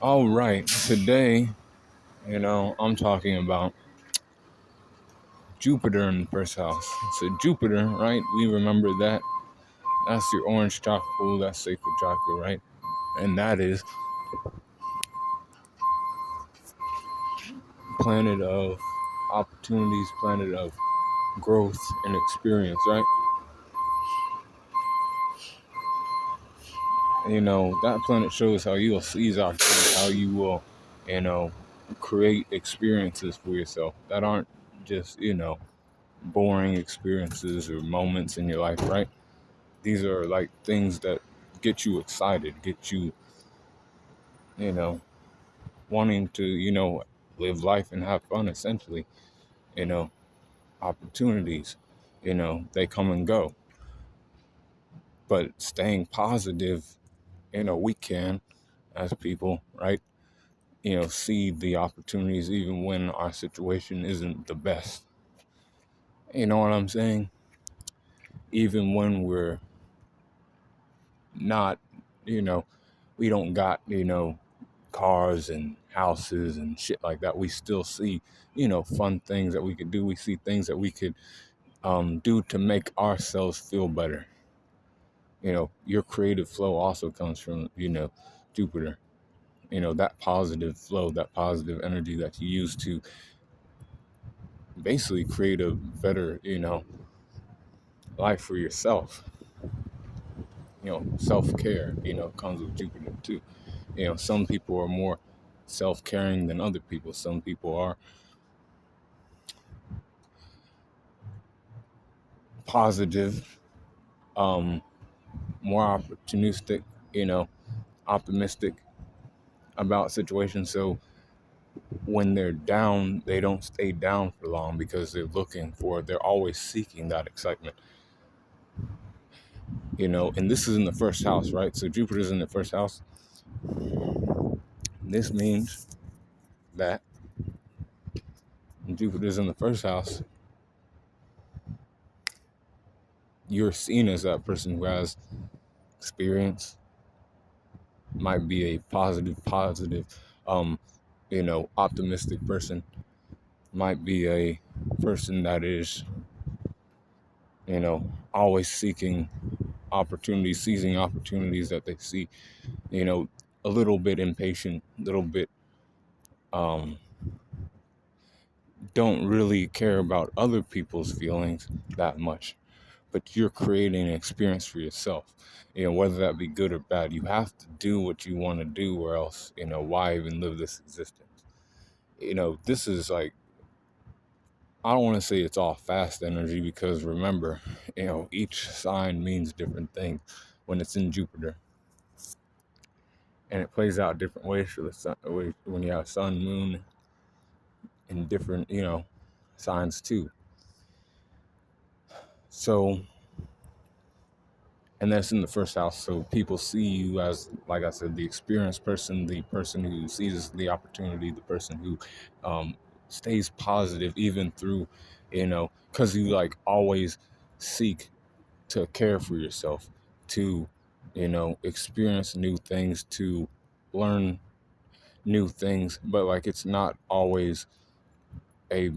All right, today, I'm talking about Jupiter in the first house. So Jupiter, right? We remember that. That's your orange chakra, that's sacral chakra, right? And that is planet of opportunities, planet of growth and experience, right? That planet shows how you'll seize opportunities, how you will, you know, create experiences for yourself that aren't just, boring experiences or moments in your life, right? These are like things that get you excited, get you, you know, wanting to, live life and have fun essentially. You know, Opportunities, they come and go. But staying positive, we can as people, right? See the opportunities even when our situation isn't the best. You know what I'm saying? Even when we're not, you know, we don't got, cars and houses and shit like that. We still see, fun things that we could do. We see things that we could do to make ourselves feel better. Your creative flow also comes from, Jupiter. That positive flow, that positive energy that you use to basically create a better, life for yourself. Self-care, comes with Jupiter too. Some people are more self-caring than other people. Some people are positive, um, more opportunistic, optimistic about situations. So when they're down, they don't stay down for long because they're always seeking that excitement. And this is in the first house, right? So Jupiter's in the first house. This means that when Jupiter's in the first house, you're seen as that person who has experience, might be a positive, optimistic person, might be a person that is, always seeking opportunities, seizing opportunities that they see, you know, a little bit impatient, a little bit, um, don't really care about other people's feelings that much, but you're creating an experience for yourself. Whether that be good or bad, you have to do what you want to do, or else, why even live this existence? This is like, I don't want to say it's all fast energy because remember, each sign means different things when it's in Jupiter, and it plays out different ways for the sun. When you have sun, moon, and different, signs too. So, and that's in the first house. So people see you as, like I said, the experienced person, the person who sees the opportunity, the person who stays positive even through, because you like always seek to care for yourself, to, experience new things, to learn new things. But like, it's not always a,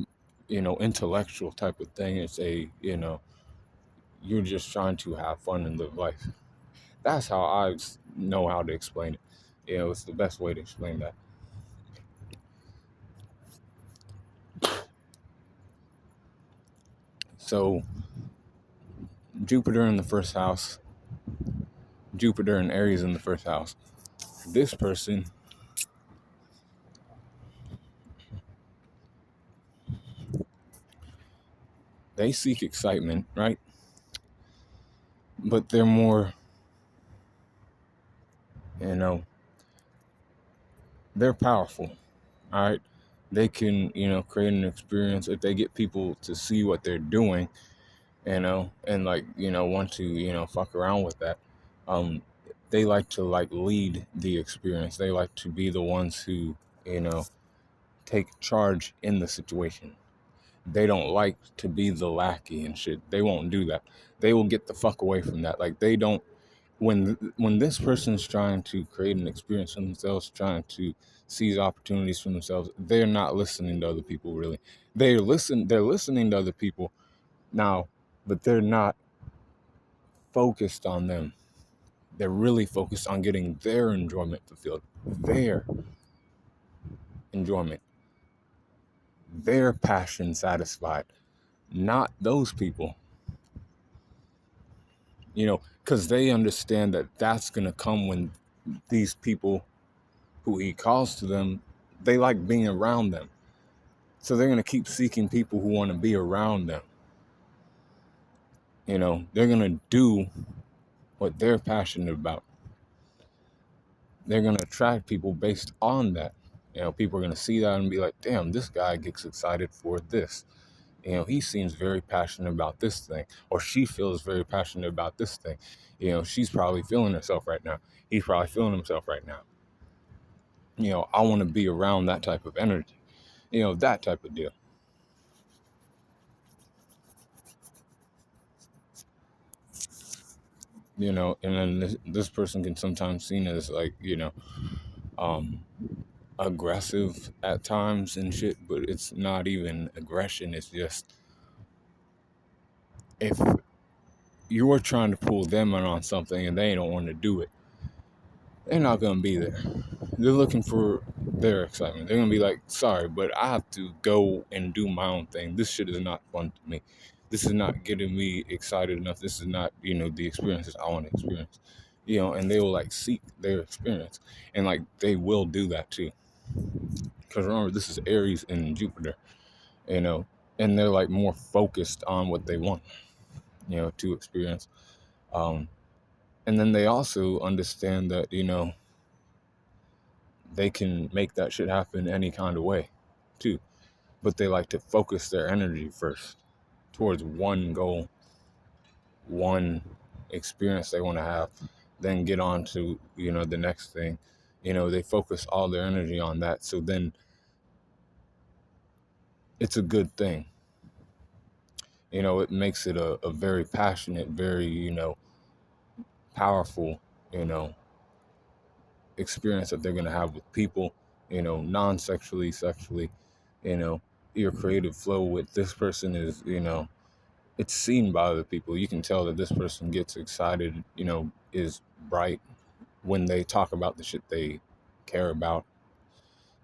intellectual type of thing. It's a, you're just trying to have fun and live life. That's how I know how to explain it. It's the best way to explain that. So Jupiter in the first house, Jupiter and Aries in the first house. This person, they seek excitement, right? But they're more, you know, they're powerful. All right. They can, create an experience if they get people to see what they're doing, and like, want to, fuck around with that. Um, they like to like lead the experience. They like to be the ones who, you know, take charge in the situation. They don't like to be the lackey and shit. They won't do that. They will get the fuck away from that. Like, they don't, when this person's trying to create an experience for themselves, trying to seize opportunities for themselves, they're not listening to other people really. They're listening to other people now, but they're not focused on them. They're really focused on getting their enjoyment fulfilled, their enjoyment, their passion satisfied, not those people, because they understand that that's going to come when these people who he calls to them, they like being around them. So they're going to keep seeking people who want to be around them. They're going to do what they're passionate about. They're going to attract people based on that. People are going to see that and be like, damn, this guy gets excited for this. He seems very passionate about this thing, or she feels very passionate about this thing. She's probably feeling herself right now. He's probably feeling himself right now. I want to be around that type of energy, that type of deal. And then this person can sometimes seen as like, aggressive at times and shit, but it's not even aggression. It's just, if you're trying to pull them in on something and they don't want to do it, they're not going to be there. They're looking for their excitement. They're going to be like, sorry, but I have to go and do my own thing. This shit is not fun to me. This is not getting me excited enough. This is not, the experiences I want to experience. And they will like seek their experience. And like, they will do that too. Because remember, this is Aries and Jupiter, and they're like more focused on what they want, to experience. And then they also understand that, they can make that shit happen any kind of way too. But they like to focus their energy first towards one goal, one experience they want to have, then get on to, the next thing. They focus all their energy on that. So then it's a good thing. It makes it a very passionate, very, powerful, experience that they're going to have with people, non-sexually, sexually. Your creative flow with this person is, it's seen by other people. You can tell that this person gets excited, is bright when they talk about the shit they care about,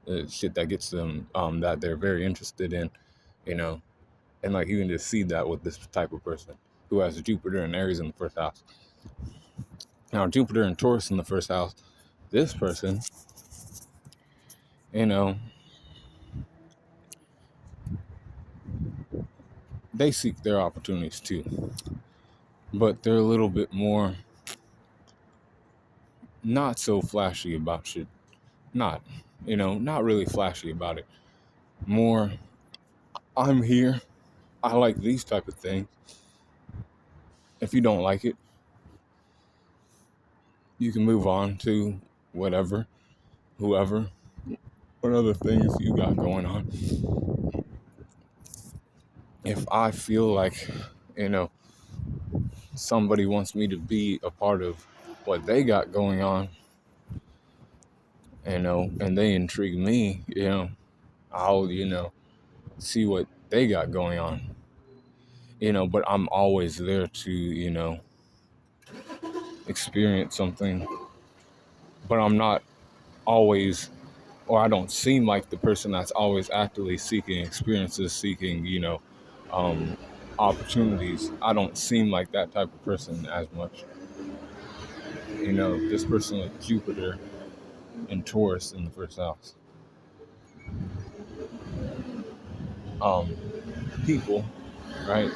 the shit that gets them, that they're very interested in, and like you can just see that with this type of person who has Jupiter and Aries in the first house. Now, Jupiter and Taurus in the first house, this person, they seek their opportunities too, but they're a little bit more not so flashy about shit. Not really flashy about it. More, I'm here. I like these type of things. If you don't like it, you can move on to whatever, whoever, what other things you got going on. If I feel like, somebody wants me to be a part of what they got going on, and they intrigue me, I'll, see what they got going on, but I'm always there to, experience something, but I'm not always, or I don't seem like the person that's always actively seeking experiences, seeking, opportunities. I don't seem like that type of person as much. This person with Jupiter and Taurus in the first house. People, right,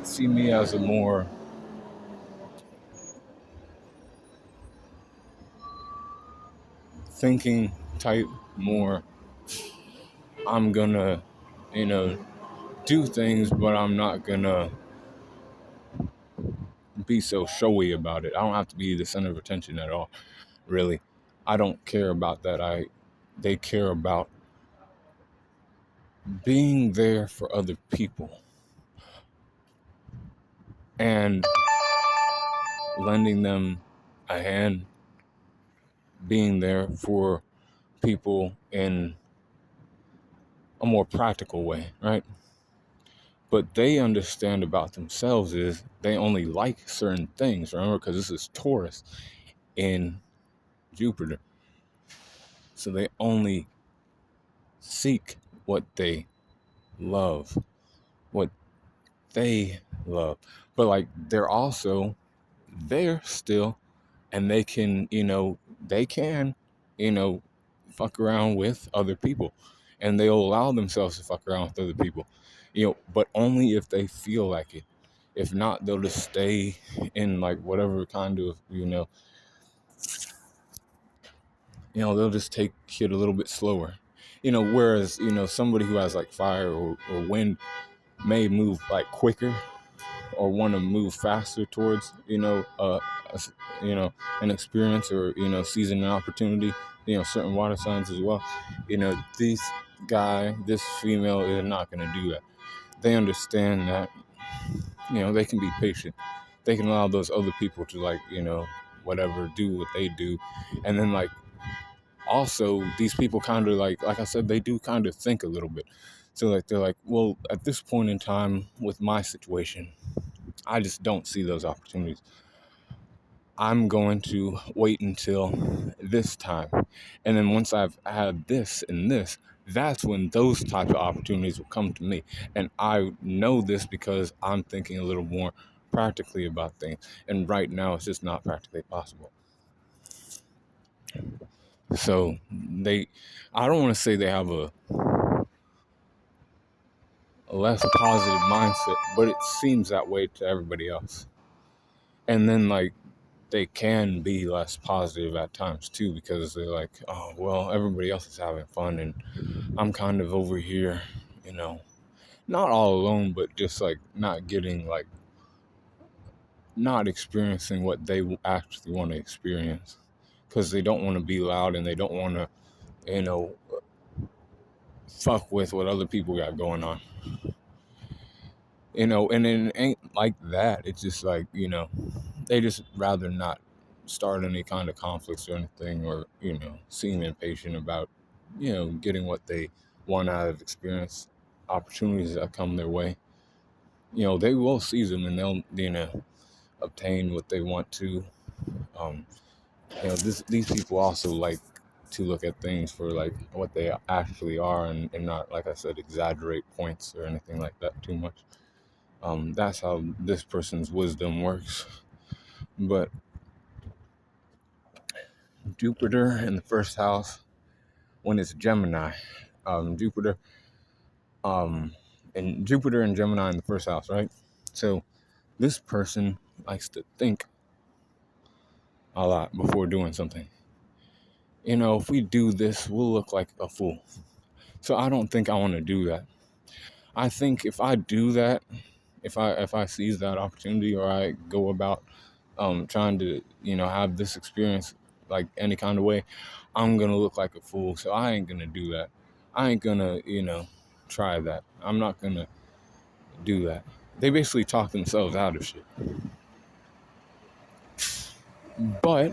see me as a more thinking type, more I'm gonna, do things, but I'm not gonna be so showy about it. I don't have to be the center of attention at all, really. I don't care about that. They care about being there for other people and lending them a hand, being there for people in a more practical way, right? But they understand about themselves is they only like certain things, remember, because this is Taurus in Jupiter. So they only seek what they love, what they love. But like they're also there still, and they can, you know, fuck around with other people, and they'll allow themselves to fuck around with other people, but only if they feel like it. If not, they'll just stay in like whatever kind of, they'll just take it a little bit slower. Whereas, somebody who has like fire or wind may move like quicker or want to move faster towards, you know, an experience or, seizing an opportunity, certain water signs as well. This female is not going to do that. They understand that, they can be patient. They can allow those other people to like, whatever, do what they do. And then like, also these people kind of like I said, they do kind of think a little bit. So like, they're like, well, at this point in time with my situation, I just don't see those opportunities. I'm going to wait until this time. And then once I've had this and this, that's when those type of opportunities will come to me. And I know this because I'm thinking a little more practically about things. And right now, it's just not practically possible. So I don't want to say they have a less positive mindset, but it seems that way to everybody else. And then like, they can be less positive at times too, because they're like, oh, well, everybody else is having fun and I'm kind of over here, not all alone, but just like not getting like, not experiencing what they actually want to experience, because they don't want to be loud and they don't want to, you know, fuck with what other people got going on. And it ain't like that. It's just like, they just rather not start any kind of conflicts or anything, or, seem impatient about, getting what they want out of experience, opportunities that come their way. They will seize them and they'll, obtain what they want to. Um, these people also like to look at things for like what they actually are, and not, like I said, exaggerate points or anything like that too much. That's how this person's wisdom works. But Jupiter in the first house, when it's Gemini, Jupiter, and Jupiter and Gemini in the first house, right? So this person likes to think a lot before doing something. If we do this, we'll look like a fool. So I don't think I want to do that. I think if I do that, if I seize that opportunity, or I go about trying to, have this experience like any kind of way, I'm gonna look like a fool. So I ain't gonna do that. I ain't gonna, try that. I'm not gonna do that. They basically talk themselves out of shit. But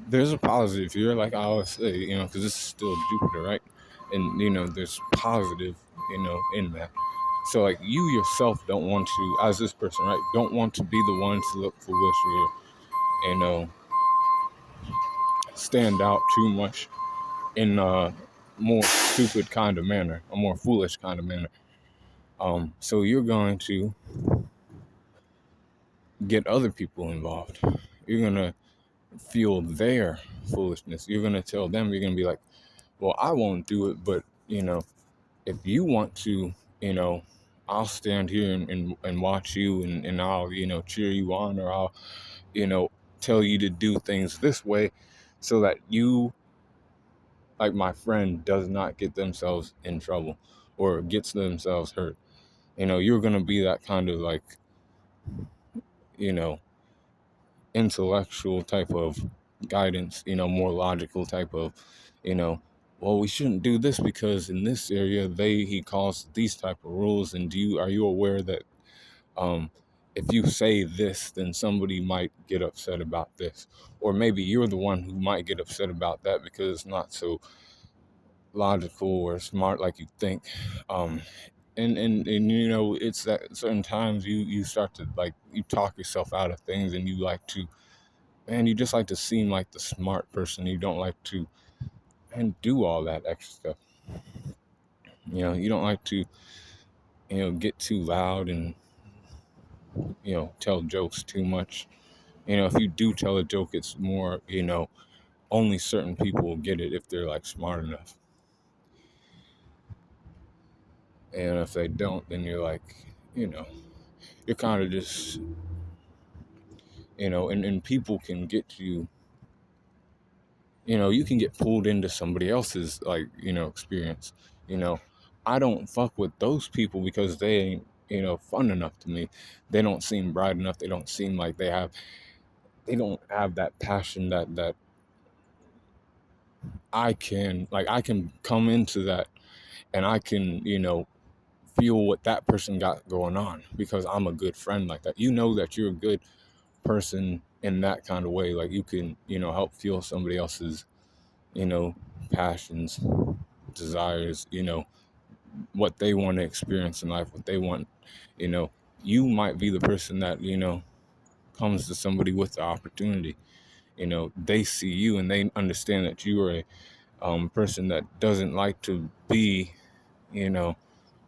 there's a positive here, like I always say, because this is still Jupiter, right? And there's positive, in that. So like, you yourself don't want to, as this person, right, don't want to be the one to look foolish or, stand out too much in a more stupid kind of manner, a more foolish kind of manner. So you're going to get other people involved. You're gonna feel their foolishness. You're gonna tell them. You're gonna be like, well, I won't do it, but if you want to, I'll stand here and watch you, and I'll, cheer you on, or I'll, tell you to do things this way so that you, like my friend, does not get themselves in trouble or gets themselves hurt. You're going to be that kind of like, you know, intellectual type of guidance, more logical type of, well, we shouldn't do this because in this area he calls these type of rules. And are you aware that if you say this, then somebody might get upset about this. Or maybe you're the one who might get upset about that because it's not so logical or smart like you think. Um, and you know, it's that certain times you start to like, you talk yourself out of things, and you like to, man, you just like to seem like the smart person. You don't like to and do all that extra stuff. You know, you don't like to, get too loud and, tell jokes too much. You know, if you do tell a joke, it's more, only certain people will get it if they're like smart enough. And if they don't, then you're like, you know, you're kind of just, and people can get you, you can get pulled into somebody else's like, experience. You know, I don't fuck with those people because they ain't, fun enough to me. They don't seem bright enough. They don't seem like they don't have that passion that I can come into that, and I can, feel what that person got going on because I'm a good friend like that. You know that you're a good person in that kind of way. Like you can, help feel somebody else's, you know, passions, desires, what they want to experience in life, what they want, you know, you might be the person that, comes to somebody with the opportunity. They see you and they understand that you are a person that doesn't like to be, you know,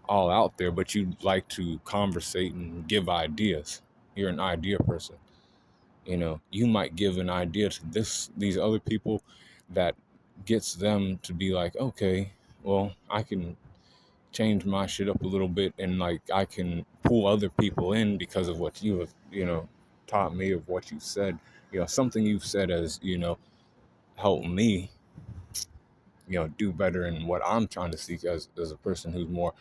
all out there, but you like to conversate and give ideas. You're an idea person. You might give an idea to these other people that gets them to be like, okay, well, I can change my shit up a little bit, and like I can pull other people in because of what you have, taught me, of what you said. Something you've said has, helped me, do better in what I'm trying to seek as a person who's more,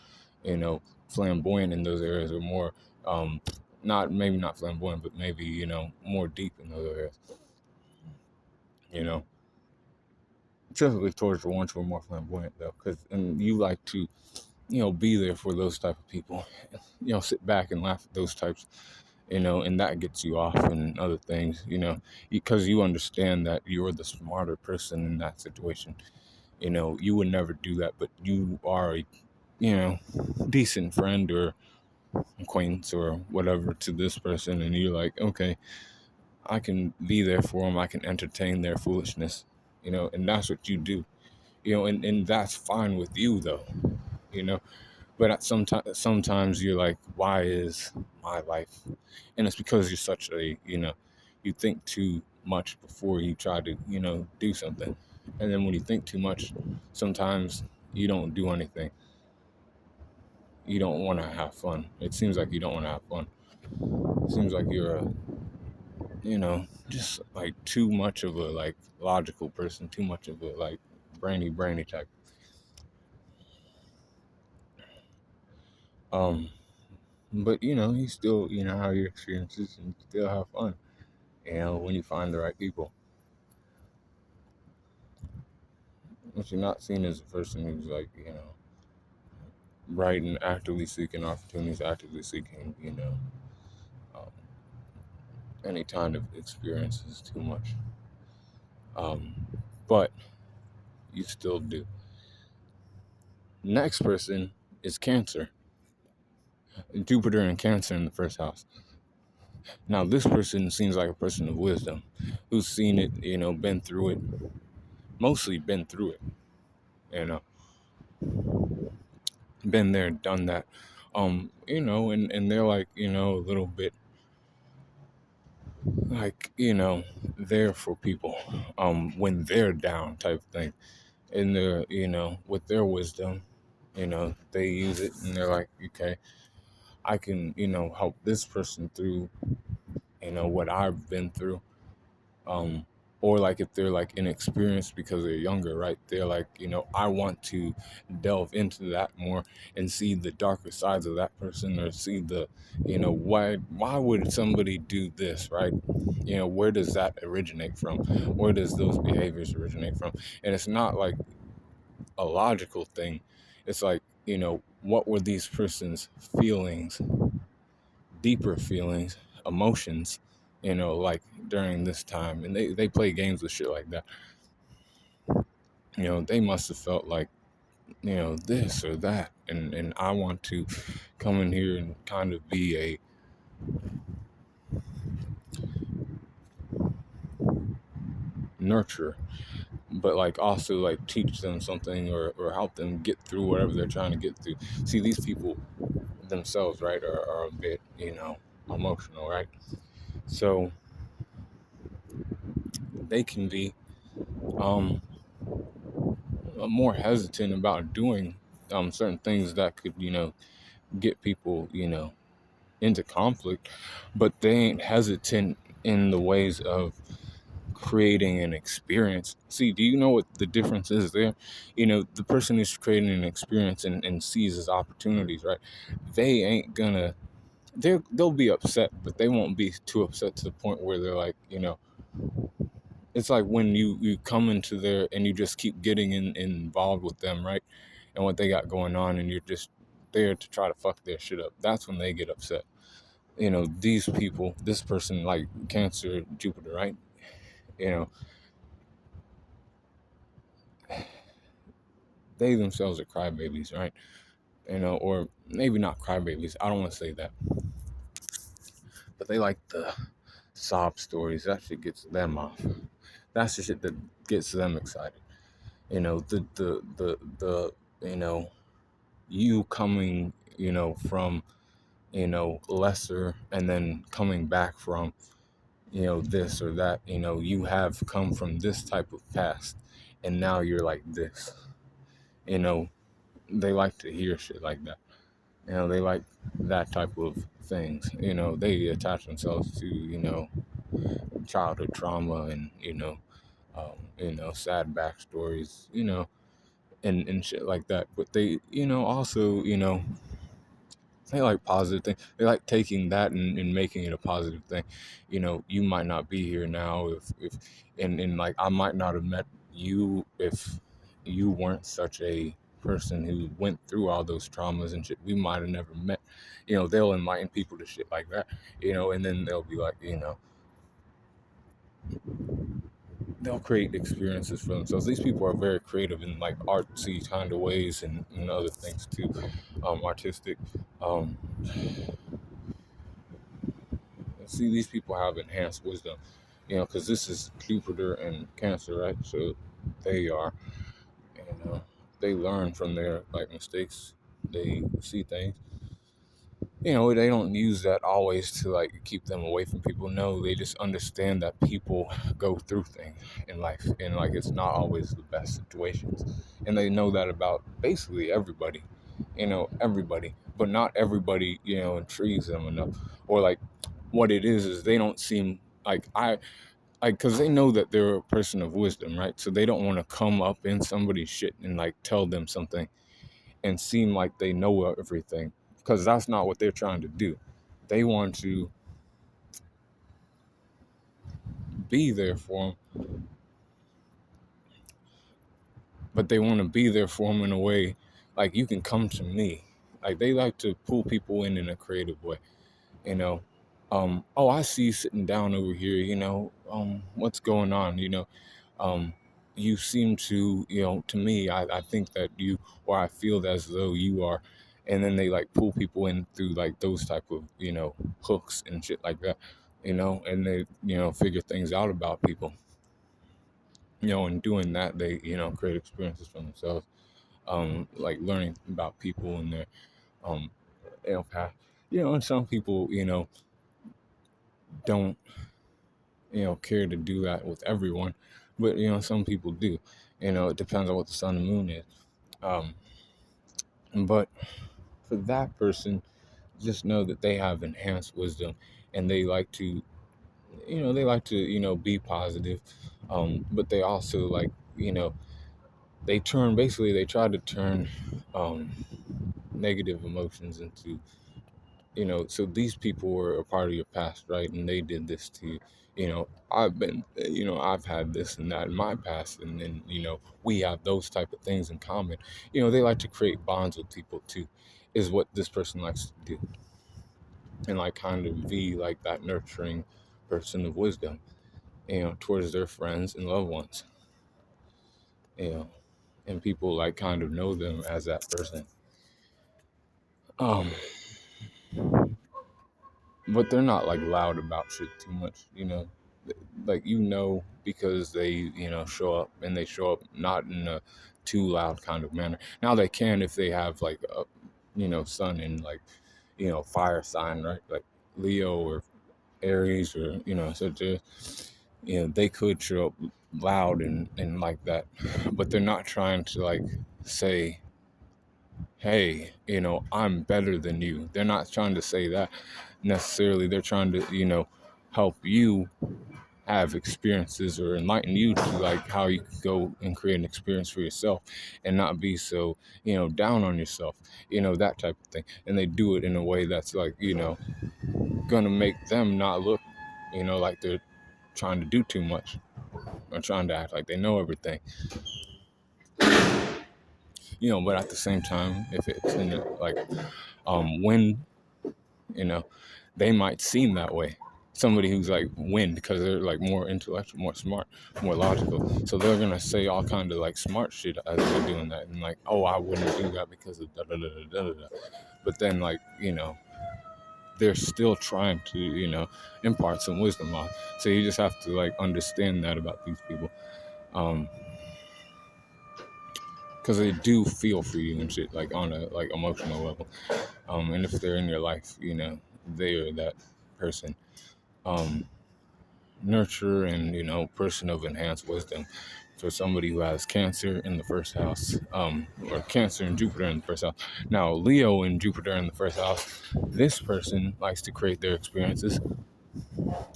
flamboyant in those areas, or more, not maybe not flamboyant, but maybe, more deep in those areas. You know, typically towards the ones who are more flamboyant though, because and you like to, be there for those type of people. Sit back and laugh at those types, and that gets you off and other things, because you understand that you're the smarter person in that situation. You would never do that, but you are a, decent friend or acquaintance or whatever to this person, and you're like, okay, I can be there for them, I can entertain their foolishness, and that's what you do, and that's fine with you though, you know. But at sometimes you're like, why is my life? And it's because you're such a, you think too much before you try to, do something. And then when you think too much, sometimes you don't do anything. You don't want to have fun. It seems like you don't want to have fun. It seems like you're a, just like too much of a like logical person, too much of a like brainy type. Um, but you still, have your experiences and still have fun. When you find the right people. If you're not seen as a person who's like, bright and actively seeking opportunities, actively seeking, um, any kind of experiences too much. Um, but you still do. Next person is Cancer. Jupiter and Cancer in the first house. Now, this person seems like a person of wisdom who's seen it, been through it, mostly been through it, you know, been there, done that. And they're like, a little bit like, there for people, when they're down type thing. And they're, with their wisdom, they use it and they're like, okay, I can, help this person through, what I've been through. um or like if they're like inexperienced because they're younger, right, they're like, I want to delve into that more and see the darker sides of that person, or see the, why would somebody do this, right? Where does that originate from? Where does those behaviors originate from? And it's not like a logical thing. It's like, what were these person's feelings deeper feelings, emotions, like during this time. And they play games with shit like that. They must have felt like, this or that. And I want to come in here and kind of be a nurturer, but like also like teach them something, or help them get through whatever they're trying to get through. See, these people themselves, right, are a bit, emotional, right? So they can be um more hesitant about doing certain things that could, get people, into conflict, but they ain't hesitant in the ways of creating an experience. See, do you know what the difference is there? The person who's creating an experience and sees as opportunities, right? They ain't gonna, they'll be upset, but they won't be too upset to the point where they're like, it's like when you come into there and you just keep getting involved with them, right? And what they got going on, and you're just there to try to fuck their shit up. That's when they get upset. These people, this person, like Cancer, Jupiter, right? You know, they themselves are crybabies, right? Or maybe not crybabies. I don't want to say that, but they like the sob stories. That shit gets them off. That's the shit that gets them excited. The you coming, from, lesser, and then coming back from, this or that. You have come from this type of past, and now you're like this. You know, they like to hear shit like that. They like that type of things. They attach themselves to, childhood trauma, and, sad backstories, and shit like that. But they, also, they like positive things. They like taking that and making it a positive thing. You might not be here now if and like I might not have met you if you weren't such a person who went through all those traumas and shit. We might have never met. They'll enlighten people to shit like that. And then they'll be like, they'll create experiences for themselves. These people are very creative in like artsy kind of ways, and other things too, artistic. Um, See, these people have enhanced wisdom, because this is Jupiter and Cancer, right? So they are, they learn from their like mistakes. They see things. They don't use that always to like keep them away from people. No, they just understand that people go through things in life, and like it's not always the best situations. And they know that about basically everybody, everybody, but not everybody, intrigues them enough. Or like what it is they don't seem like because they know that they're a person of wisdom, right? So they don't want to come up in somebody's shit and like tell them something and seem like they know everything, because that's not what they're trying to do. They want to be there for them, but they want to be there for them in a way like you can come to me. Like they like to pull people in a creative way, you know. Oh, I see you sitting down over here, what's going on, um, you seem to, to me, I think that you, or I feel as though you are. And then they like pull people in through like those type of, hooks and shit like that, and they, figure things out about people, and doing that, they, create experiences for themselves, like learning about people and their, um, past, and some people, don't, care to do that with everyone, but, some people do, it depends on what the sun and moon is. Um, but for that person, just know that they have enhanced wisdom, and they like to, be positive. But they also like, they turn, basically, they try to turn, um, negative emotions into, so these people were a part of your past, right? And they did this to you. I've had this and that in my past, and then, we have those type of things in common. They like to create bonds with people too, is what this person likes to do. and like kind of be like that nurturing person of wisdom, towards their friends and loved ones, you know, and people like kind of know them as that person. Um, but they're not like loud about shit too much, like, because they, show up, and they show up not in a too loud kind of manner. Now they can if they have like a, sun in like, fire sign, right? Like Leo or Aries, or, such a, they could show up loud and like that, but they're not trying to like say, hey, I'm better than you. They're not trying to say that necessarily. They're trying to, help you have experiences, or enlighten you to like how you can go and create an experience for yourself, and not be so, down on yourself, that type of thing. And they do it in a way that's like, gonna make them not look, like they're trying to do too much, or trying to act like they know everything. But at the same time, if it's in a, like, when, they might seem that way. Somebody who's like wind, because they're like more intellectual, more smart, more logical. So they're gonna say all kind of like smart shit as they're doing that, and like, oh, I wouldn't do that because of da da da da da da. But then, like, they're still trying to, impart some wisdom on. So you just have to like understand that about these people, because they do feel for you and shit, like on a like emotional level. And if they're in your life, they are that person. Nurture and, person of enhanced wisdom. For somebody who has Cancer in the first house, or Cancer and Jupiter in the first house. Now, Leo and Jupiter in the first house, this person likes to create their experiences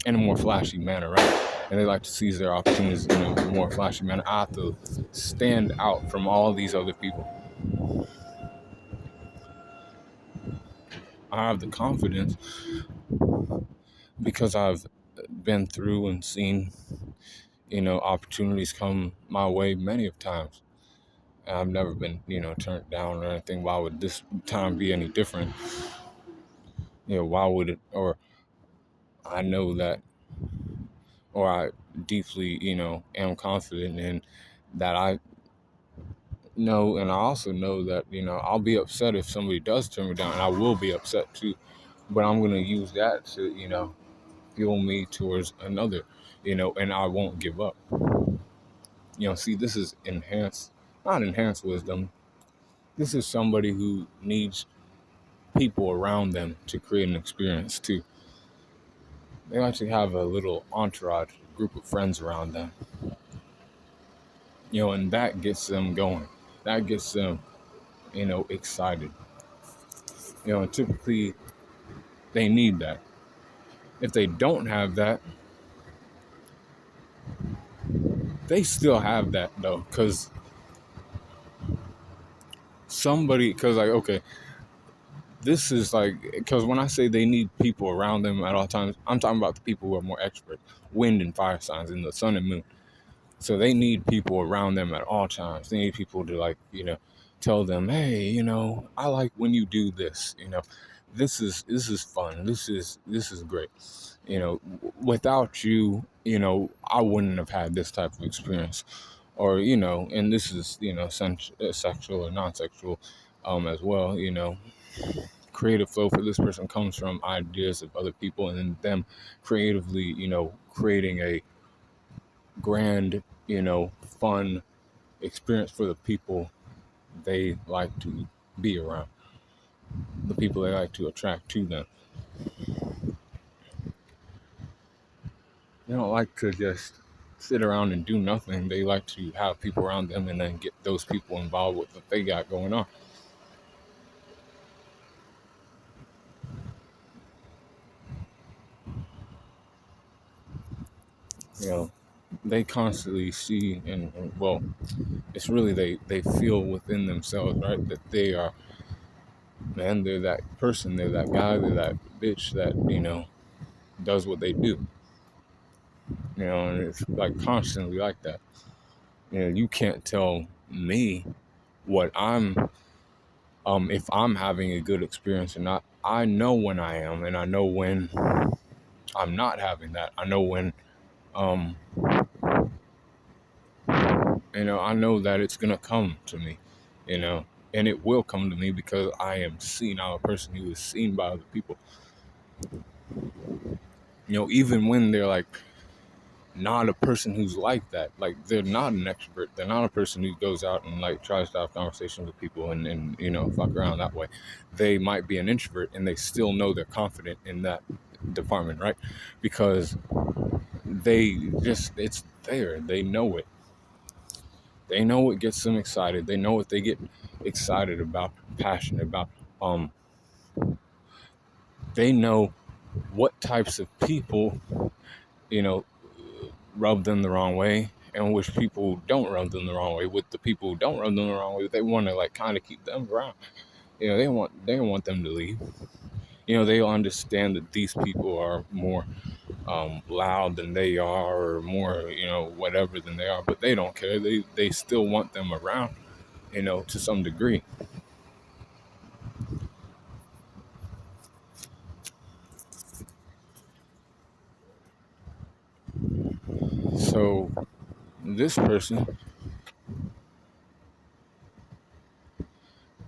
in a more flashy manner, right? And they like to seize their opportunities in a more flashy manner. I have to stand out from all these other people. I have the confidence because I've been through and seen, opportunities come my way many of times. I've never been, turned down or anything. Why would this time be any different? Why would it? Or I know that, or I deeply, am confident in that. I know, and I also know that, I'll be upset if somebody does turn me down, and I will be upset too. But I'm going to use that to, fuel me towards another, and I won't give up. See, this is not enhanced wisdom. This is somebody who needs people around them to create an experience too. They actually have a little entourage, group of friends around them, and that gets them going. That gets them, excited. And typically they need that. If they don't have that, they still have that though, because like, okay, this is like, because when I say they need people around them at all times, I'm talking about the people who are more expert, wind and fire signs, and the sun and moon. So they need people around them at all times. They need people to like, tell them, hey, I like when you do this. This is fun. This is great. Without you, I wouldn't have had this type of experience. Or, and this is, sexual or non-sexual, as well. Creative flow for this person comes from ideas of other people, and then them creatively, creating a grand, fun experience for the people they like to be around, the people they like to attract to them. They don't like to just sit around and do nothing. They like to have people around them and then get those people involved with what they got going on. They constantly see, and well, it's really they feel within themselves, right, that they are, man, they're that person, they're that guy, they're that bitch that, does what they do. And it's like constantly like that. You can't tell me what I'm, if I'm having a good experience or not, I know when I am, and I know when I'm not having that. I know when, um, I know that it's gonna come to me, you know, and it will come to me because I am seen. I'm a person who is seen by other people. Even when they're like not a person who's like that, like they're not an extrovert. They're not a person who goes out and like tries to have conversations with people and fuck around that way. They might be an introvert and they still know they're confident in that department, right? Because it's there. They know it. They know what gets them excited. They know what they get excited about, passionate about. Um, they know what types of people, you know, rub them the wrong way and which people don't rub them the wrong way. With the people who don't rub them the wrong way, they want to like kind of keep them around. They don't want them to leave. They understand that these people are more loud than they are, or more whatever than they are, but they don't care. They still want them around, to some degree. So this person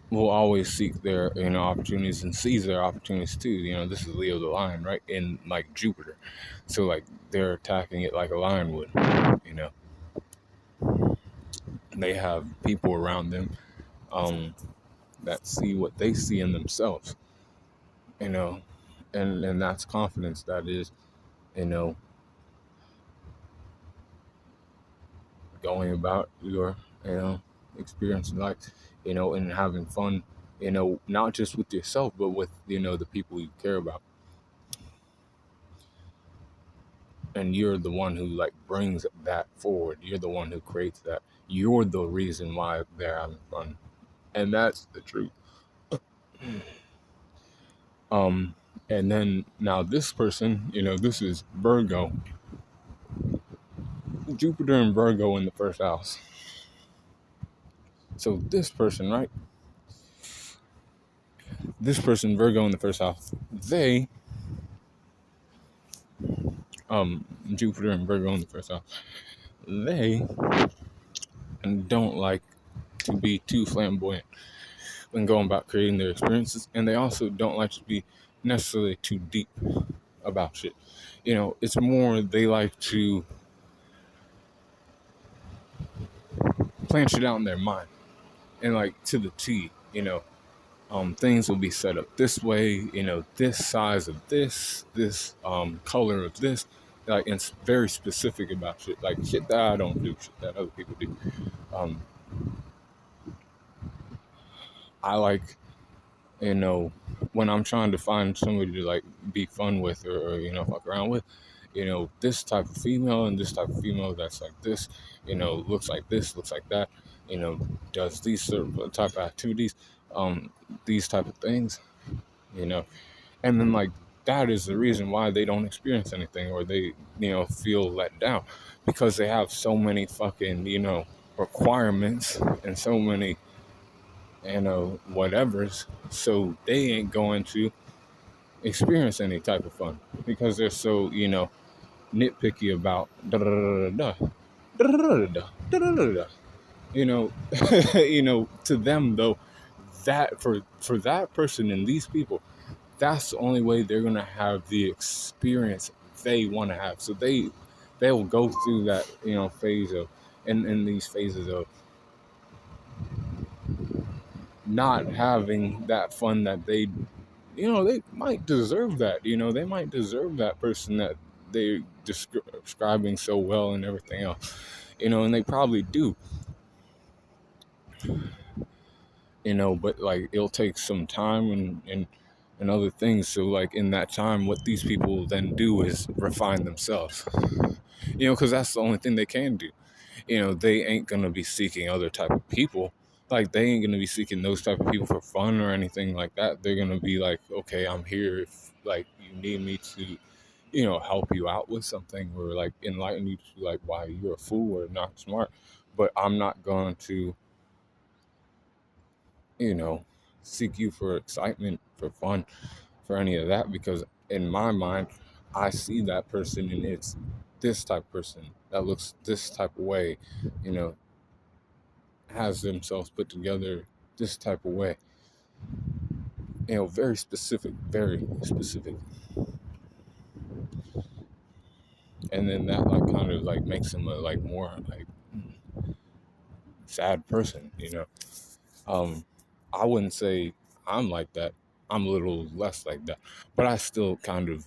will always seek their opportunities and seize their opportunities too. This is Leo the lion, right? In like Jupiter, so like they're attacking it like a lion would. You know, they have people around them that see what they see in themselves. You know, and that's confidence. That is, you know, going about your experience in life, and having fun. Not just with yourself, but with the people you care about. And you're the one who like brings that forward. You're the one who creates that. You're the reason why they're having fun, and that's the truth. um and then now this person, this is Virgo. Jupiter and Virgo in the first house. So this person Virgo in the first house, they Jupiter and Virgo in the first house, they don't like to be too flamboyant when going about creating their experiences, and they also don't like to be necessarily too deep about shit. It's more they like to plan shit out in their mind and like to the T. Things will be set up this way. This size of this color of this. Like, it's very specific about shit. Like shit that I don't do, shit that other people do. Um, I like, when I'm trying to find somebody to like be fun with or fuck around with, this type of female and this type of female that's like this, looks like this, looks like that, does these sort of type of activities, these type of things, you know, and then like that is the reason why they don't experience anything or they, feel let down because they have so many fucking, requirements and so many whatevers, so they ain't going to experience any type of fun because they're so nitpicky about da da da da da da da da. To them though, that for that person and these people, that's the only way they're gonna have the experience they want to have. So they'll go through that phase of in these phases of not having that fun that they might deserve that. They might deserve that person that they're describing so well and everything else. And they probably do. But like it'll take some time and other things. So like in that time, what these people then do is refine themselves. Because that's the only thing they can do. They ain't gonna be seeking other type of people. Like they ain't gonna be seeking those type of people for fun or anything like that. They're gonna be like, okay, I'm here if like you need me to, help you out with something or like enlighten you to like why you're a fool or not smart. But I'm not going to, you know, seek you for excitement, for fun, for any of that, because in my mind, I see that person and it's this type of person that looks this type of way, you know, has themselves put together this type of way, very specific, very specific. And then that like kind of like makes them a like more like sad person, Um, I wouldn't say I'm like that. I'm a little less like that, but I still kind of,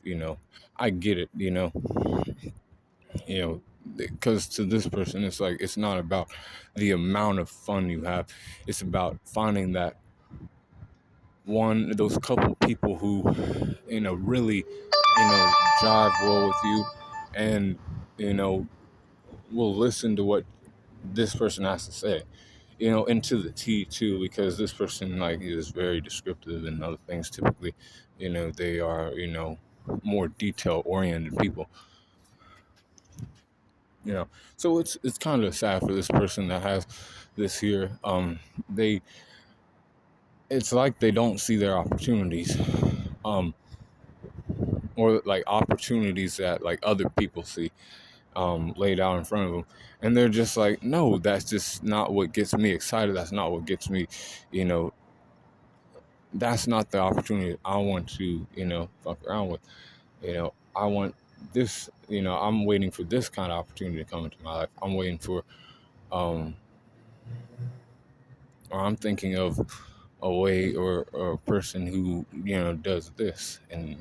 I get it, you know, because to this person, it's like it's not about the amount of fun you have. It's about finding that those couple people who, really, jive well with you, and will listen to what this person has to say, and to the T too, because this person like is very descriptive and other things. Typically, they are, more detail oriented people, so it's kind of sad for this person that has this here. They It's like they don't see their opportunities, um, or like opportunities that like other people see, laid out in front of them, and they're just like, no, that's just not what gets me excited. That's not what gets me, you know, that's not the opportunity I want to, fuck around with. I want this, I'm waiting for this kind of opportunity to come into my life. I'm waiting for, or I'm thinking of a way or a person who, does this and,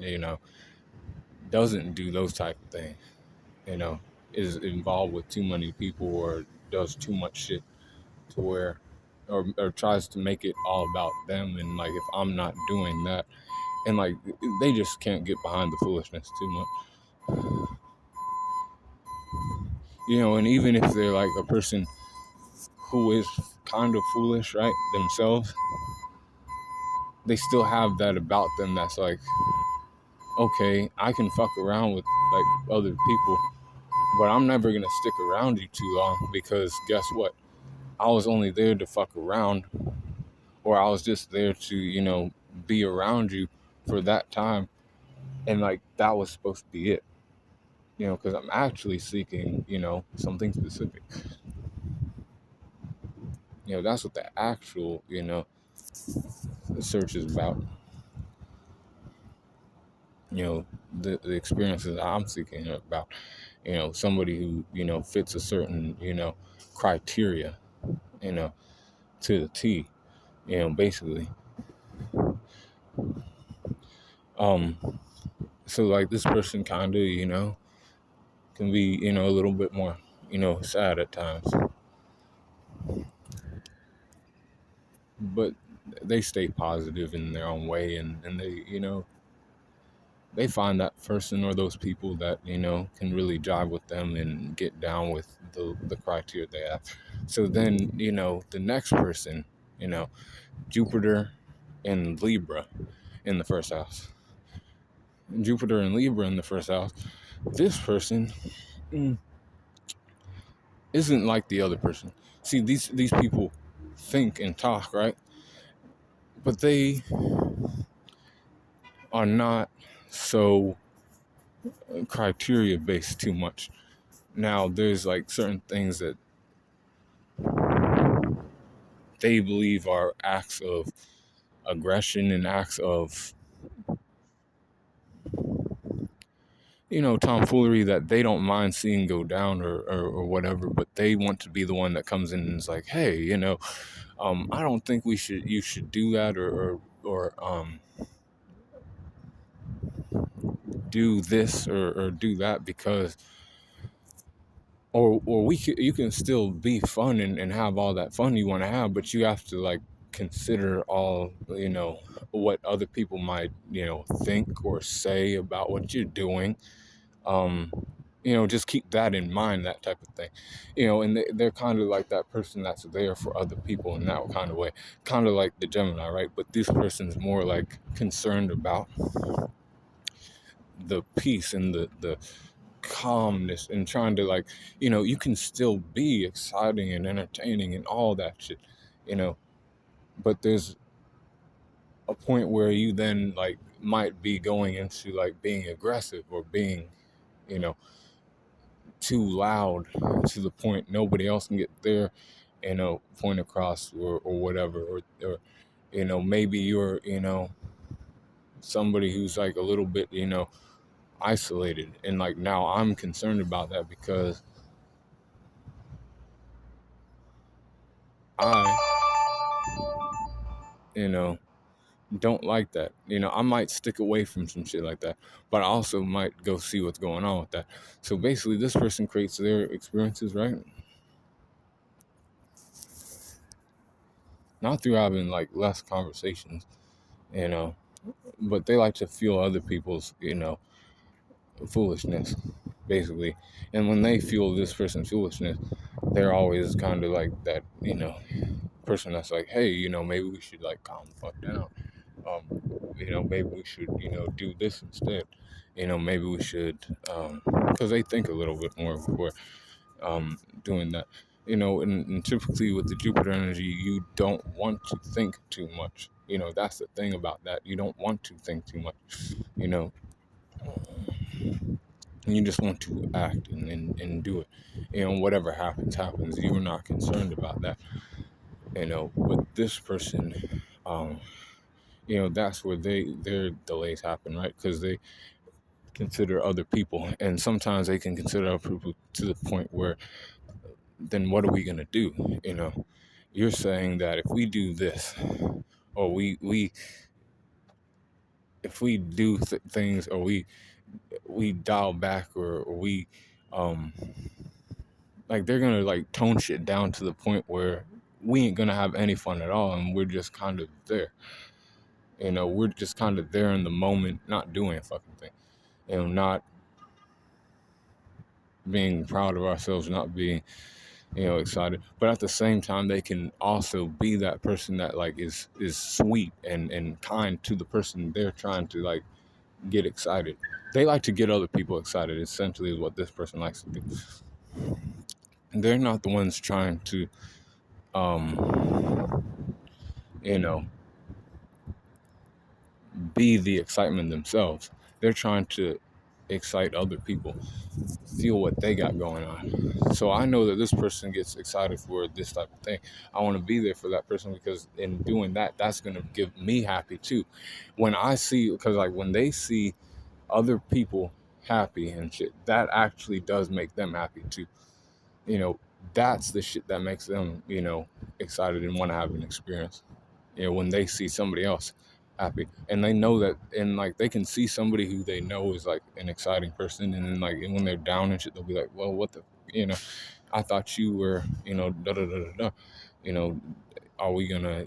doesn't do those type of things, you know, is involved with too many people or does too much shit to where, or tries to make it all about them. And like, if I'm not doing that, and like, they just can't get behind the foolishness too much, and even if they're like a person who is kind of foolish, right, themselves, they still have that about them that's like, okay, I can fuck around with like other people, but I'm never gonna stick around you too long, because guess what? I was only there to fuck around, or I was just there to, be around you for that time, and like that was supposed to be it, because I'm actually seeking, something specific. That's what the actual, search is about. The experiences I'm seeking about, somebody who, fits a certain, criteria, you know, to the T, basically. Um, so like this person kind of, can be, a little bit more, sad at times, but they stay positive in their own way, and they, they find that person or those people that, can really jive with them and get down with the criteria they have. So then, the next person, Jupiter and Libra in the first house. Jupiter and Libra in the first house. This person isn't like the other person. See, these people think and talk, right? But they are not so criteria based too much. Now, there's like certain things that they believe are acts of aggression and acts of, tomfoolery that they don't mind seeing go down, or whatever, but they want to be the one that comes in and is like, hey, I don't think you should do that, or do this or do that, because, or you can still be fun and have all that fun you want to have, but you have to like consider all, what other people might, think or say about what you're doing. Just keep that in mind, that type of thing, and they're kind of like that person that's there for other people in that kind of way, kind of like the Gemini, right? But this person's more like concerned about the peace and the calmness, and trying to like, you can still be exciting and entertaining and all that shit, but there's a point where you then like might be going into like being aggressive or being, you know, too loud to the point nobody else can get their, point across, or whatever, or maybe you're, somebody who's like a little bit, isolated, and like now I'm concerned about that because I, you know, don't like that. I might stick away from some shit like that, but I also might go see what's going on with that. So basically, this person creates their experiences, right? Not through having like less conversations, you know, but they like to feel other people's, foolishness, basically. And when they feel this person's foolishness, they're always kind of like that, person that's like, hey, maybe we should like calm the fuck down. Maybe we should, do this instead. Maybe we should, because they think a little bit more before doing that. And typically with the Jupiter energy, you don't want to think too much. That's the thing about that. You don't want to think too much. You know, and you just want to act and do it. Whatever happens. You're not concerned about that. But this person, um, that's where their delays happen, right? Because they consider other people, and sometimes they can consider other people to the point where, then what are we gonna do? You're saying that if we do this, or we if we do things, or we dial back, or we um like, they're gonna like tone shit down to the point where we ain't gonna have any fun at all, and we're just kind of there. We're just kind of there in the moment, not doing a fucking thing. Not being proud of ourselves, not being, excited. But at the same time, they can also be that person that like is sweet and kind to the person they're trying to like get excited. They like to get other people excited, essentially, is what this person likes to do. They're not the ones trying to, um, you know, be the excitement themselves. They're trying to excite other people, feel what they got going on. So I know that this person gets excited for this type of thing. I want to be there for that person, because in doing that, that's going to give me happy too. When I see, because like when they see other people happy and shit, that actually does make them happy too. That's the shit that makes them, excited and want to have an experience. When they see somebody else happy, and they know that, and like they can see somebody who they know is like an exciting person, and then like when they're down and shit, they'll be like, well, what the, I thought you were, da da da da da, you know, are we gonna,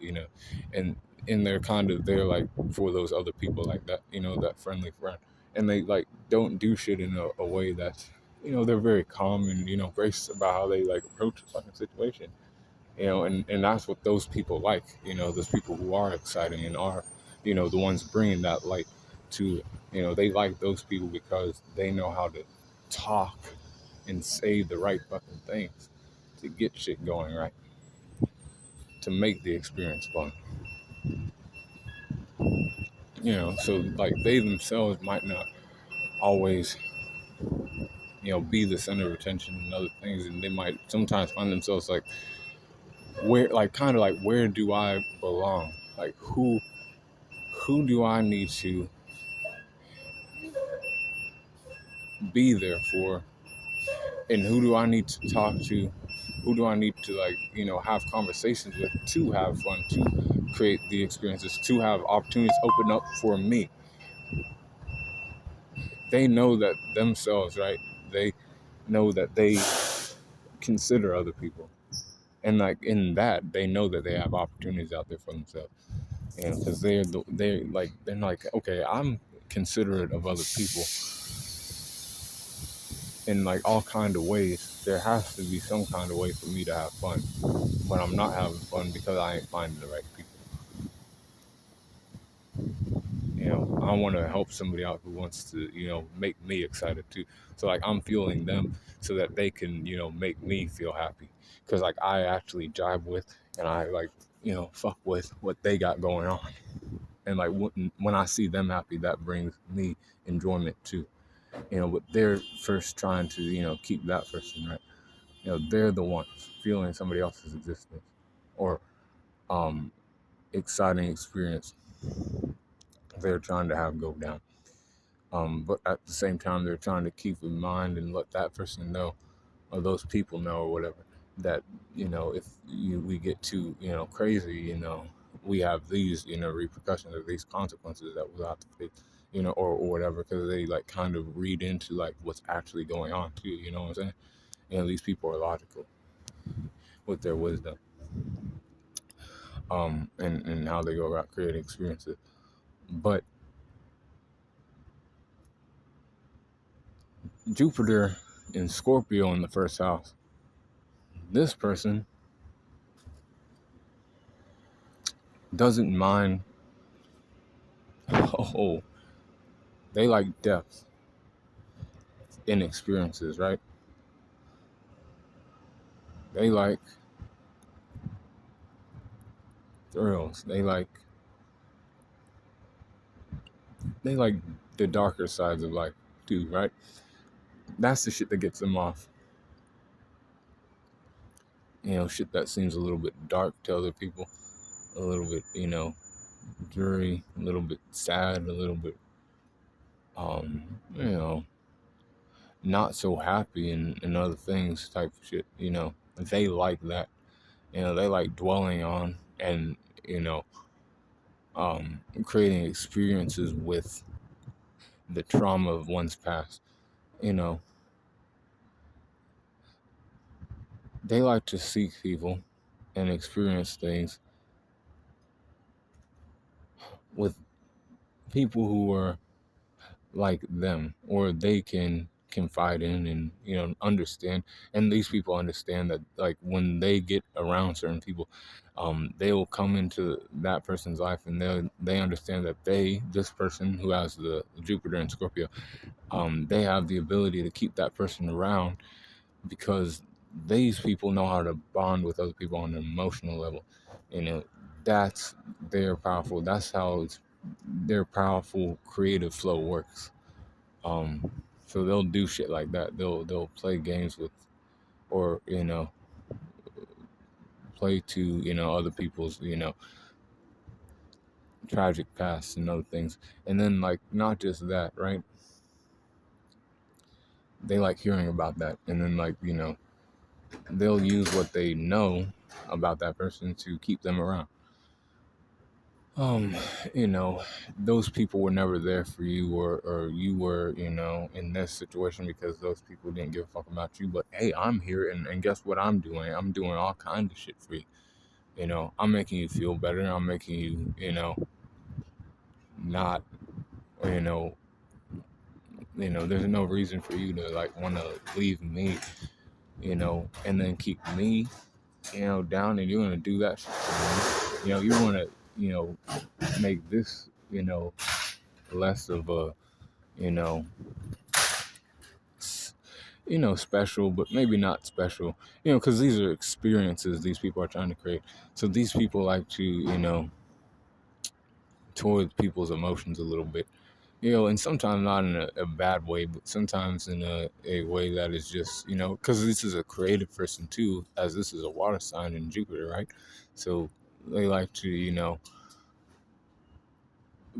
and they're kind of there like for those other people like that, that friendly friend, and they like don't do shit in a way that's, they're very calm and, gracious about how they like approach a fucking situation. And that's what those people like, those people who are exciting and are, the ones bringing that light to it. They like those people because they know how to talk and say the right fucking things to get shit going right, to make the experience fun. So like they themselves might not always, be the center of attention and other things, and they might sometimes find themselves like, where, like, kind of like, where do I belong? Like, who do I need to be there for, and who do I need to talk to? Who do I need to like, have conversations with to have fun, to create the experiences, to have opportunities open up for me? They know that themselves, right? They know that they consider other people, and like in that, they know that they have opportunities out there for themselves. Because they're like, okay, I'm considerate of other people in like all kind of ways. There has to be some kind of way for me to have fun, but I'm not having fun because I ain't finding the right people. I want to help somebody out who wants to, make me excited too. So like I'm fueling them so that they can, make me feel happy. Because like I actually jive with, and I like, fuck with what they got going on. And like when I see them happy, that brings me enjoyment too. But they're first trying to, keep that person right. They're the ones feeling somebody else's existence or um, exciting experience they're trying to have go down. But at the same time, they're trying to keep in mind and let that person know, or those people know, or whatever, that if we get too crazy, we have these repercussions or these consequences that we'll have to face, or whatever, because they like kind of read into like what's actually going on too. You know what I'm saying? These people are logical with their wisdom, and how they go about creating experiences. But Jupiter in Scorpio in the first house, this person doesn't mind. Oh, they like depth in experiences, right? They like thrills. They like the darker sides of life too, right? That's the shit that gets them off. Shit that seems a little bit dark to other people, a little bit, dreary, a little bit sad, a little bit, um, you know, not so happy and other things type of shit. They like that. They like dwelling on and creating experiences with the trauma of one's past. You know, they like to seek people and experience things with people who are like them, or they can confide in and understand. And these people understand that, like, when they get around certain people, they will come into that person's life, and they understand that this person who has the Jupiter in Scorpio, they have the ability to keep that person around because these people know how to bond with other people on an emotional level. That's their powerful. That's how their powerful creative flow works. So they'll do shit like that. They'll play games with, or play to other people's tragic past and other things. And then, like, not just that, right? They like hearing about that, and then, like, they'll use what they know about that person to keep them around. um those people were never there for you, or you were in this situation because those people didn't give a fuck about you. But hey, I'm here, and guess what I'm doing all kinds of shit for you. I'm making you feel better. I'm making you not you know there's no reason for you to like want to leave me, and then keep me down, and you're gonna do that shit for me. You want to make this less of a you know special, but maybe not special, because these are experiences these people are trying to create. So these people like to towards people's emotions a little bit, and sometimes not in a bad way, but sometimes in a way that is just because this is a creative person too, as this is a water sign in Jupiter, right? So they like to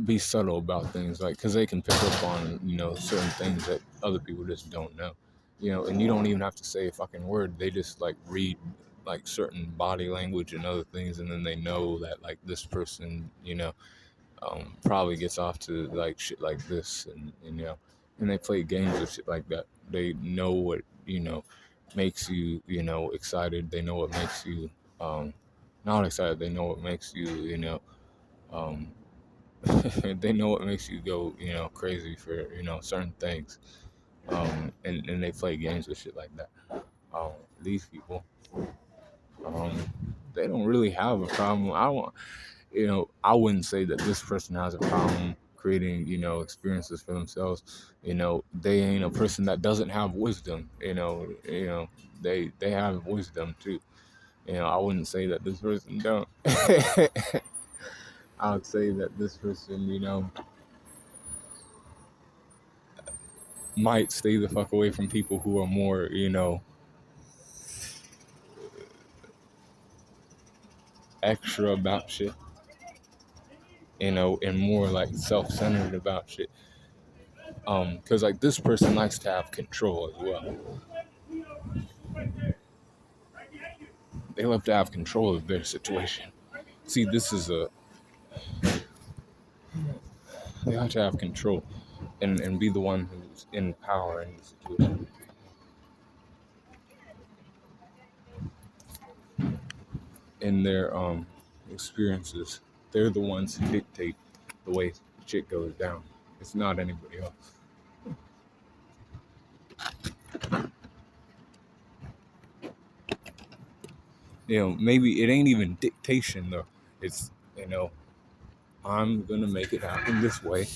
be subtle about things, like, because they can pick up on certain things that other people just don't know. And you don't even have to say a fucking word. They just like read like certain body language and other things, and then they know that like this person probably gets off to like shit like this, and they play games with shit like that. They know what makes you excited. They know what makes you not excited. They know what makes you um they know what makes you go, crazy for, certain things. And they play games with shit like that. These people, um, they don't really have a problem. I wouldn't say that this person has a problem creating, experiences for themselves. They ain't a person that doesn't have wisdom. They have wisdom too. I wouldn't say that this person don't. I would say that this person, might stay the fuck away from people who are more, extra about shit, and more like self-centered about shit. Because like this person likes to have control as well. They love to have control of their situation. See, this is a they like to have control and be the one who's in power in the situation. In their experiences, they're the ones who dictate the way shit goes down. It's not anybody else. Maybe it ain't even dictation though. It's I'm gonna make it happen this way.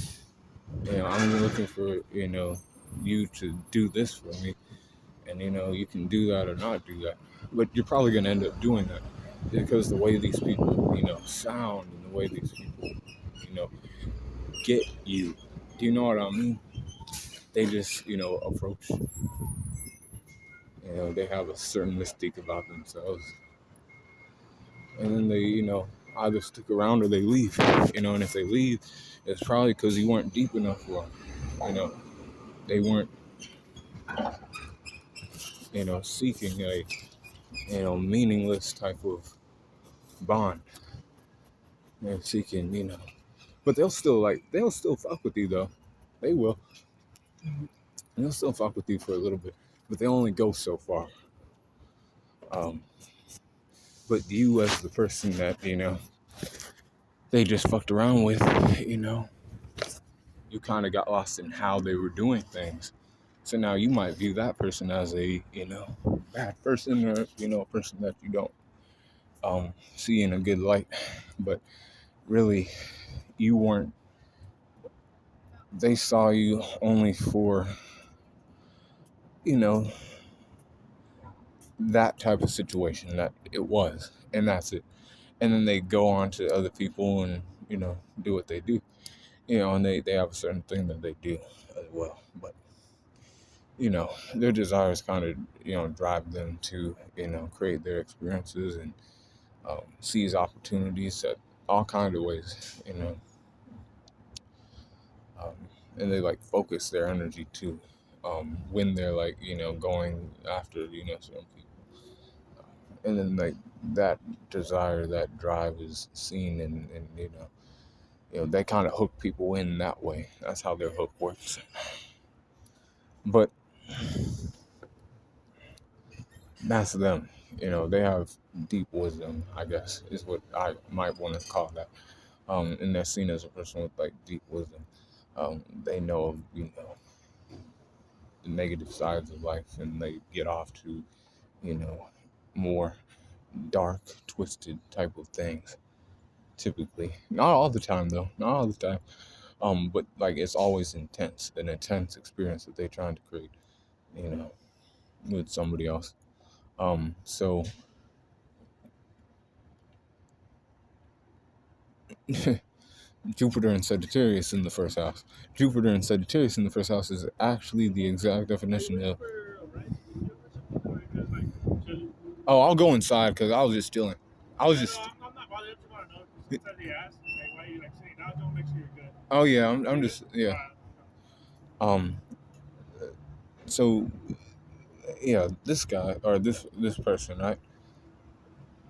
I'm looking for you to do this for me, and you can do that or not do that, but you're probably gonna end up doing that because the way these people sound and the way these people get you. Do you know what I mean? They just approach. They have a certain mystique about themselves, and then they either stick around or they leave. And if they leave, it's probably because you weren't deep enough for them. They weren't seeking a meaningless type of bond. They're seeking but they'll still fuck with you though. They will. They'll still fuck with you for a little bit, but they only go so far. um but you as the person that they just fucked around with, you kind of got lost in how they were doing things. So now you might view that person as a, bad person, or, a person that you don't see in a good light. But really, you weren't, they saw you only for, you know, that type of situation that it was. And that's it. And then they go on to other people and, do what they do. And they have a certain thing that they do as well. But their desires kind of, drive them to, create their experiences and seize opportunities at all kind of ways, um, and they like focus their energy too, when they're like, going after, certain people. And then like that desire, that drive is seen and they kind of hook people in that way. That's how their hook works. But that's them. They have deep wisdom, I guess, is what I might want to call that. And they're seen as a person with like deep wisdom. They know, the negative sides of life, and they get off to, you know, more dark, twisted type of things. Typically, not all the time though, not all the time. But like it's always intense, an intense experience that they're trying to create, you know, with somebody else. So Jupiter and Sagittarius in the first house. Jupiter and Sagittarius in the first house is actually the exact definition of. Oh, I'll go inside because I was just chilling. I was just. I'm not bothered. I want to know. Inside the ass. Like, why are you like sitting down? Don't make sure you're good. Oh yeah, I'm just yeah. Um. So yeah, this guy or this person, right?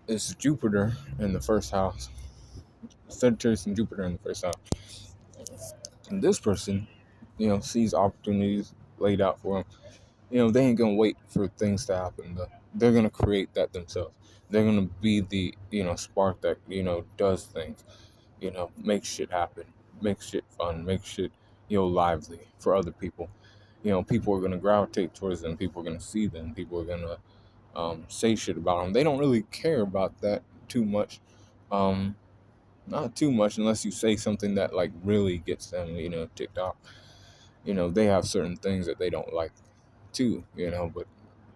It's Jupiter in the first house. Sagittarius and Jupiter in the first house. And this person, sees opportunities laid out for them. They ain't gonna wait for things to happen. They're gonna create that themselves. They're gonna be the, spark that, does things, makes shit happen, makes shit fun, makes shit, lively for other people. People are gonna gravitate towards them. People are gonna see them. People are gonna say shit about them. They don't really care about that too much. Not too much unless you say something that like really gets them, ticked off. They have certain things that they don't like too, but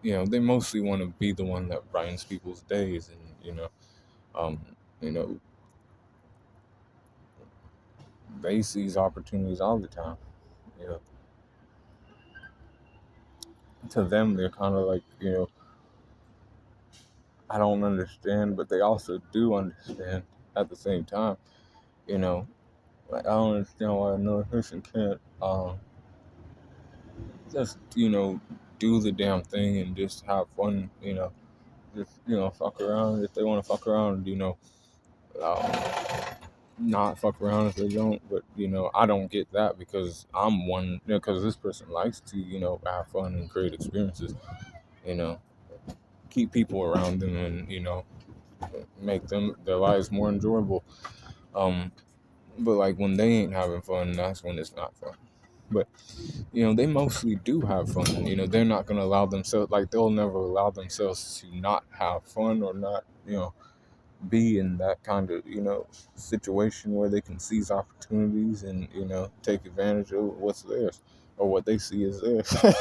they mostly want to be the one that brightens people's days and um, you know, they seize opportunities all the time. You know, to them, they're kind of like, I don't understand, but they also do understand at the same time. You know, like I don't understand why another person can't just do the damn thing and just have fun. Just fuck around if they want to fuck around. Um, not fuck around if they don't. But I don't get that because I'm one. Because this person likes to have fun and create experiences. You know, keep people around them and make them their lives more enjoyable. Um, but like when they ain't having fun, that's when it's not fun. But they mostly do have fun. They're not gonna allow themselves like they'll never allow themselves to not have fun or not be in that kind of situation where they can seize opportunities and take advantage of what's theirs or what they see as theirs. Or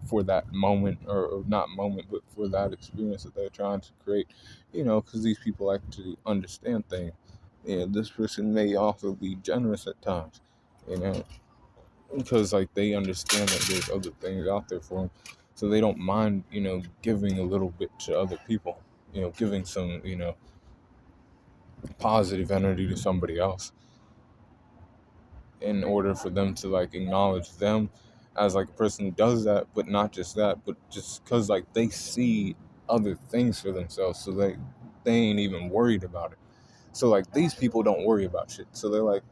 for that moment or not moment but for that experience that they're trying to create, because these people like to understand things. This person may also be generous at times, you know because like they understand that there's other things out there for them, so they don't mind giving a little bit to other people, giving some positive energy to somebody else in order for them to like acknowledge them as like a person who does that, but not just that, but just because like they see other things for themselves, so they ain't even worried about it. So like these people don't worry about shit, so they're like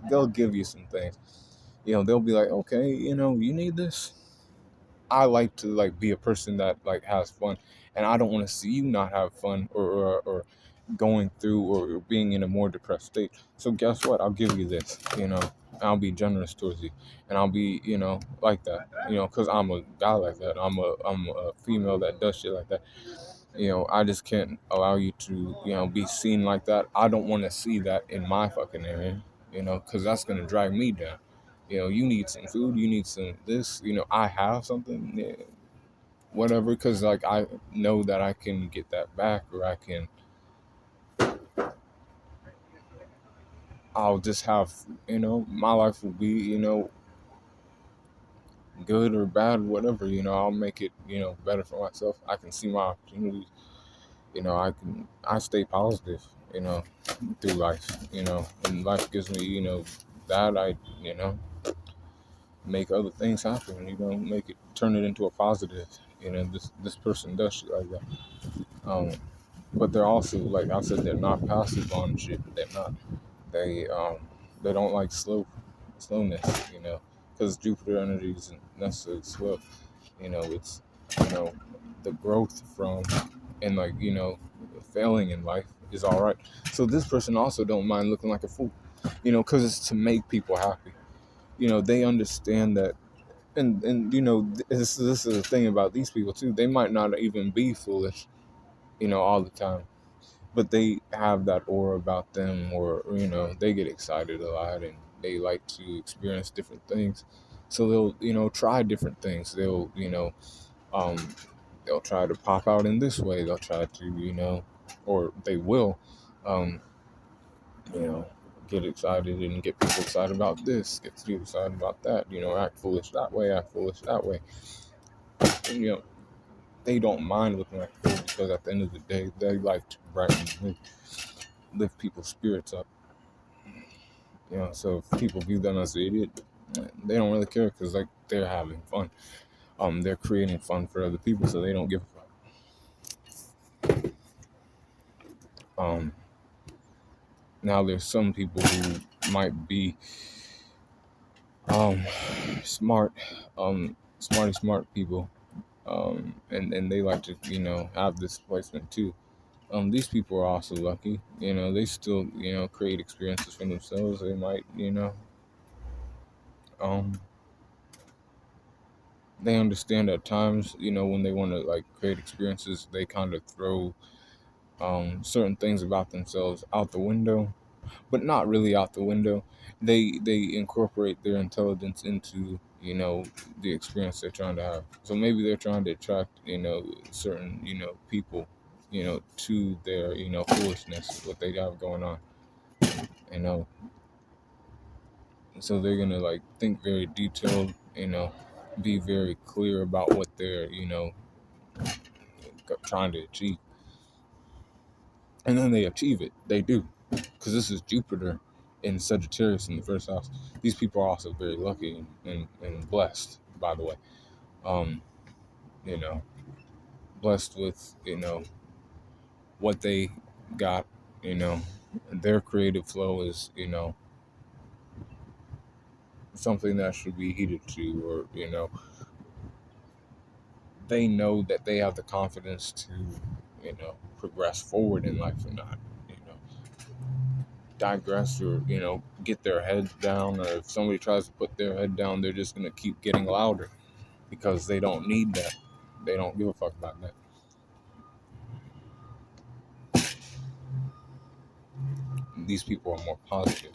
they'll give you some things. They'll be like, okay, you need this. I like to like be a person that like has fun, and I don't want to see you not have fun or going through or being in a more depressed state. So guess what? I'll give you this. I'll be generous towards you, and I'll be like that. Because I'm a guy like that. I'm a female that does shit like that. I just can't allow you to be seen like that. I don't want to see that in my fucking area. Because that's gonna drag me down. You need some food, you need some this, I have something, yeah, whatever, because like I know that I can get that back, or I'll just have, my life will be, good or bad, whatever, I'll make it, better for myself. I can see my opportunities, I stay positive, through life, and life gives me, that I, make other things happen, make it, turn it into a positive. This person does shit like that. Um, but they're also, like I said, they're not passive on shit. They're not. They don't like slowness. Because Jupiter energy isn't necessarily slow. It's you know the growth from and like failing in life is all right. So this person also don't mind looking like a fool. Because it's to make people happy. They understand that. And this is the thing about these people too. They might not even be foolish, all the time, but they have that aura about them, or they get excited a lot and they like to experience different things. So they'll try different things. Um they'll try to pop out in this way. They'll try to or they will um you know get excited and get people excited about this, get people excited about that. Act foolish that way, act foolish that way. you know they don't mind looking like a fool, because at the end of the day they like to brighten and lift people's spirits up. So if people view them as an idiot, they don't really care, because like they're having fun. They're creating fun for other people, so they don't give a fuck. Um, Now there's some people who might be um smart, smart people, and they like to have this placement too. These people are also lucky. They still create experiences for themselves. They might um they understand at times, when they want to like create experiences, they kind of throw certain things about themselves out the window, but not really out the window. They incorporate their intelligence into the experience they're trying to have. So maybe they're trying to attract certain people to their foolishness, what they have going on. you know. So they're gonna like think very detailed, be very clear about what they're, trying to achieve, and then they achieve it. They do, because this is Jupiter in Sagittarius in the first house. These people are also very lucky and blessed, by the way. Um, you know, blessed with what they got. You know, their creative flow is something that should be heeded to, or they know that they have the confidence to progress forward in life and not digress, or get their head down, or if somebody tries to put their head down, they're just going to keep getting louder because they don't need that. They don't give a fuck about that. These people are more positive.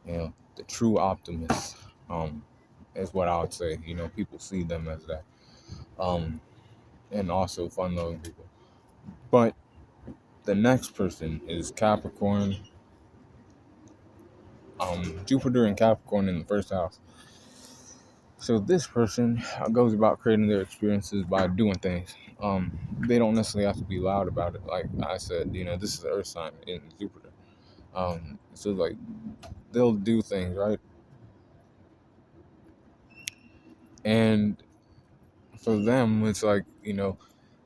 The true optimists, is what I would say. People see them as that. And also fun-loving people. But the next person is Capricorn. Jupiter and Capricorn in the first house. So this person goes about creating their experiences by doing things. They don't necessarily have to be loud about it. Like I said, this is the Earth sign in Jupiter. So like they'll do things, right? And for them, it's like,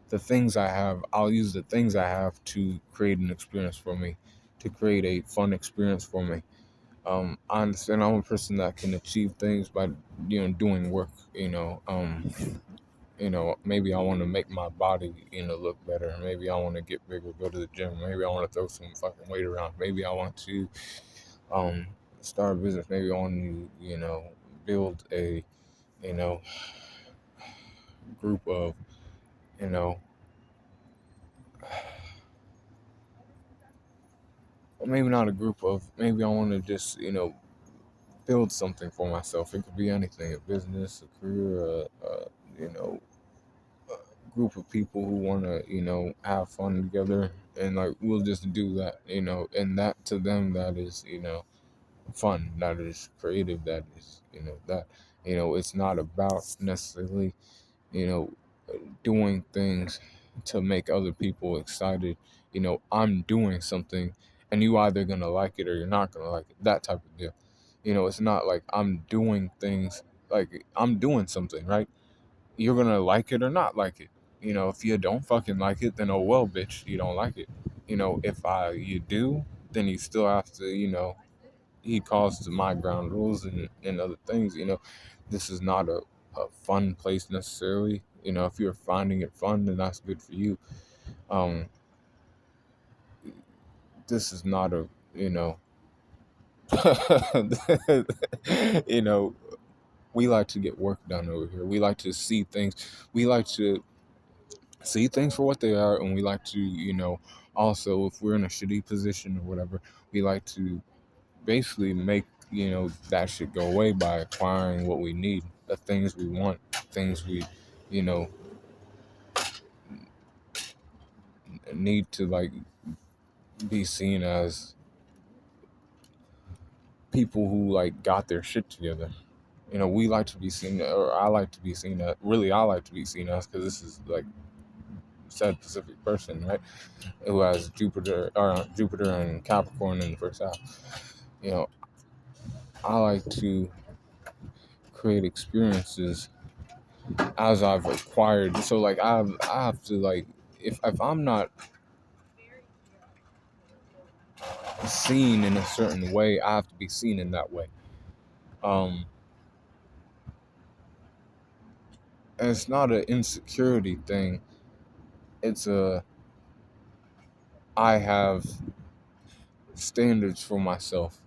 the things I have, I'll use the things I have to create an experience for me, to create a fun experience for me. I understand I'm a person that can achieve things by, doing work, maybe I want to make my body, look better. Maybe I want to get bigger, go to the gym. Maybe I want to throw some fucking weight around. Maybe I want to um, start a business. Maybe I want to, build a, you know, group of, you know, maybe not a group of, maybe I want to just, build something for myself. It could be anything, a business, a career, you know, group of people who want to, have fun together, and like we'll just do that, and that to them, that is, fun, that is creative, that is, that, it's not about necessarily, you know, doing things to make other people excited. I'm doing something, and you either gonna like it or you're not gonna like it. That type of deal. It's not like I'm doing things, like I'm doing something, right? You're gonna like it or not like it. If you don't fucking like it, then oh well, bitch, you don't like it. If you do, then you still have to, he calls to my ground rules and other things. This is not a fun place necessarily. If you're finding it fun, then that's good for you. Um, this is not a, you know, we like to get work done over here. We like to see things. We like to see things for what they are, and we like to, also, if we're in a shitty position or whatever, we like to basically make, that shit go away by acquiring what we need, the things we want, things we, you know, need to like be seen as people who like got their shit together. We like to be seen, or I like to be seen as, really, I like to be seen as, because this is like said specific person, right? Who has Jupiter and Capricorn in the first house. You know, I like to create experiences as I've acquired. So like I have to like, if I'm not seen in a certain way, I have to be seen in that way. Um, and it's not an insecurity thing. It's I have standards for myself,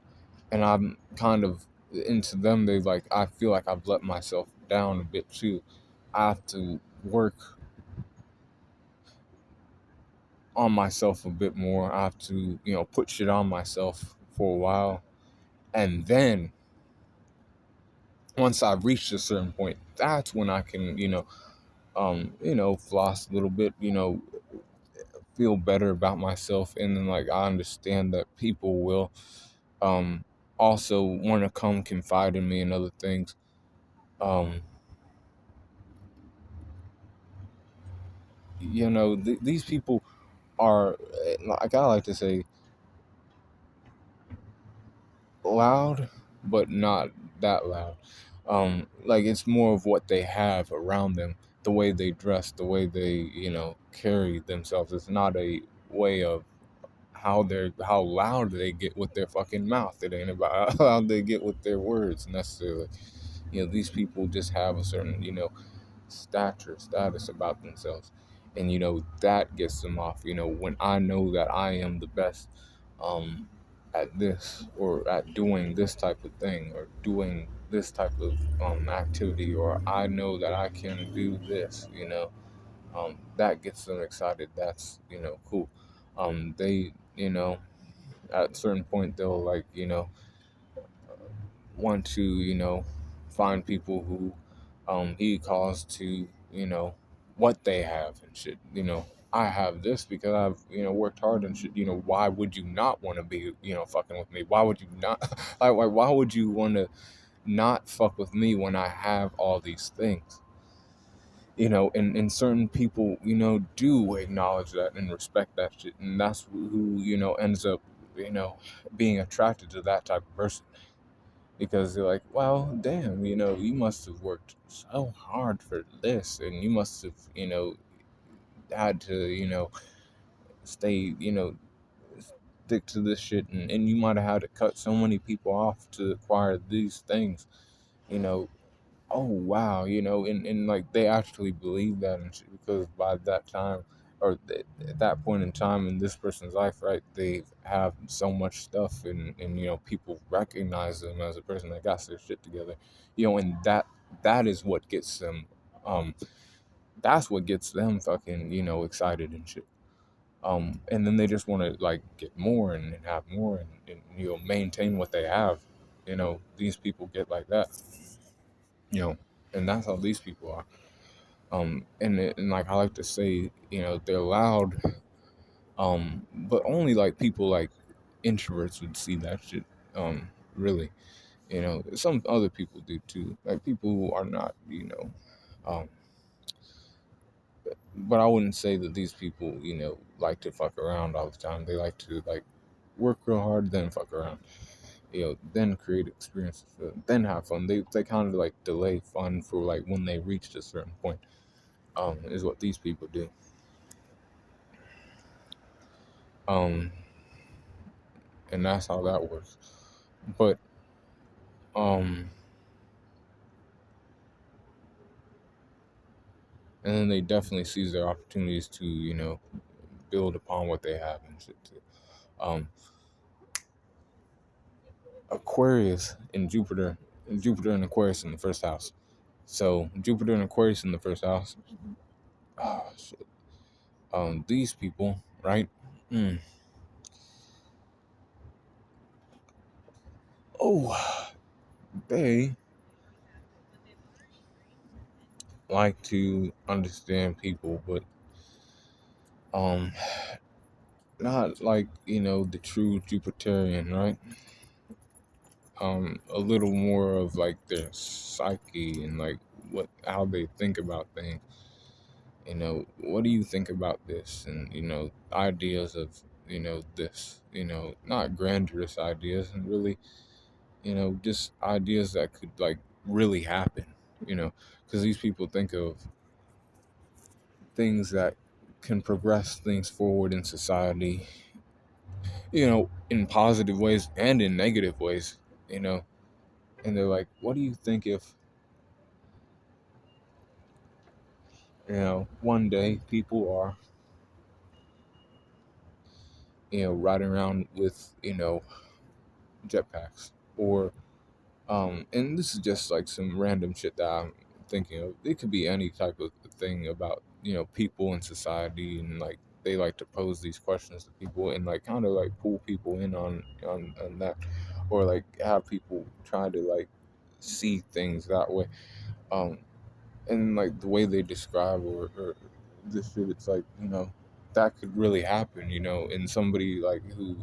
and I'm kind of into them. They like, I feel like I've let myself down a bit too. I have to work on myself a bit more. I have to, put shit on myself for a while, and then once I've reached a certain point, that's when I can, floss a little bit, feel better about myself, and then like I understand that people will um also want to come confide in me and other things. um these people are, like I like to say, loud, but not that loud. Like it's more of what they have around them, the way they dress, the way they, carry themselves. It's not a way of how loud they get with their fucking mouth. It ain't about how loud they get with their words necessarily. These people just have a certain, status about themselves. And that gets them off. When I know that I am the best um at this, or at doing this type of thing, or doing this type of activity, or I know that I can do this, that gets them excited. That's, cool. They, at a certain point, they'll, like, want to, find people who he calls to, what they have and shit. I have this because I've, worked hard and shit. Why would you not want to be, fucking with me? Why would you not, like, why would you want to not fuck with me when I have all these things? And certain people, do acknowledge that and respect that shit. And that's who, ends up, you know, being attracted to that type of person, because they're like, well, damn, you must have worked so hard for this, and you must have, had to, stay, stick to this shit, and you might have had to cut so many people off to acquire these things, you know. Oh wow, and like they actually believe that and shit, because by that time, or at that point in time in this person's life, right, they have so much stuff, and people recognize them as a person that got their shit together, and that is what gets them, um that's what gets them fucking, excited and shit. And then they just want to like get more and have more, and maintain what they have. These people get like that, you know and that's how these people are. And like I like to say, they're loud, but only like people like introverts would see that shit, really. Some other people do too, like people who are not, um but I wouldn't say that these people, like to fuck around all the time. They like to like work real hard, then fuck around, then create experiences, then have fun. They kind of like delay fun for like when they reached a certain point, is what these people do. um and that's how that works. But um and then they definitely seize their opportunities to, build upon what they have and shit too. um Aquarius and Jupiter and Aquarius in the first house. So Jupiter and Aquarius in the first house. Oh shit. These people, right? Mm. Oh, they like to understand people, but um not like, the true Jupiterian, right? A little more of like their psyche, and like how they think about things. What do you think about this? And ideas of, this, not grandiose ideas, and really, just ideas that could like really happen, because these people think of things that can progress things forward in society, in positive ways and in negative ways, you know. And they're like, what do you think if, one day people are, riding around with, jetpacks, or, and this is just like some random shit that I'm thinking of. It could be any type of thing about, people in society, and like they like to pose these questions to people, and like kind of like pull people in on that, or like have people try to like see things that way. Um, and like the way they describe, or this shit, it's like, that could really happen, and somebody like who,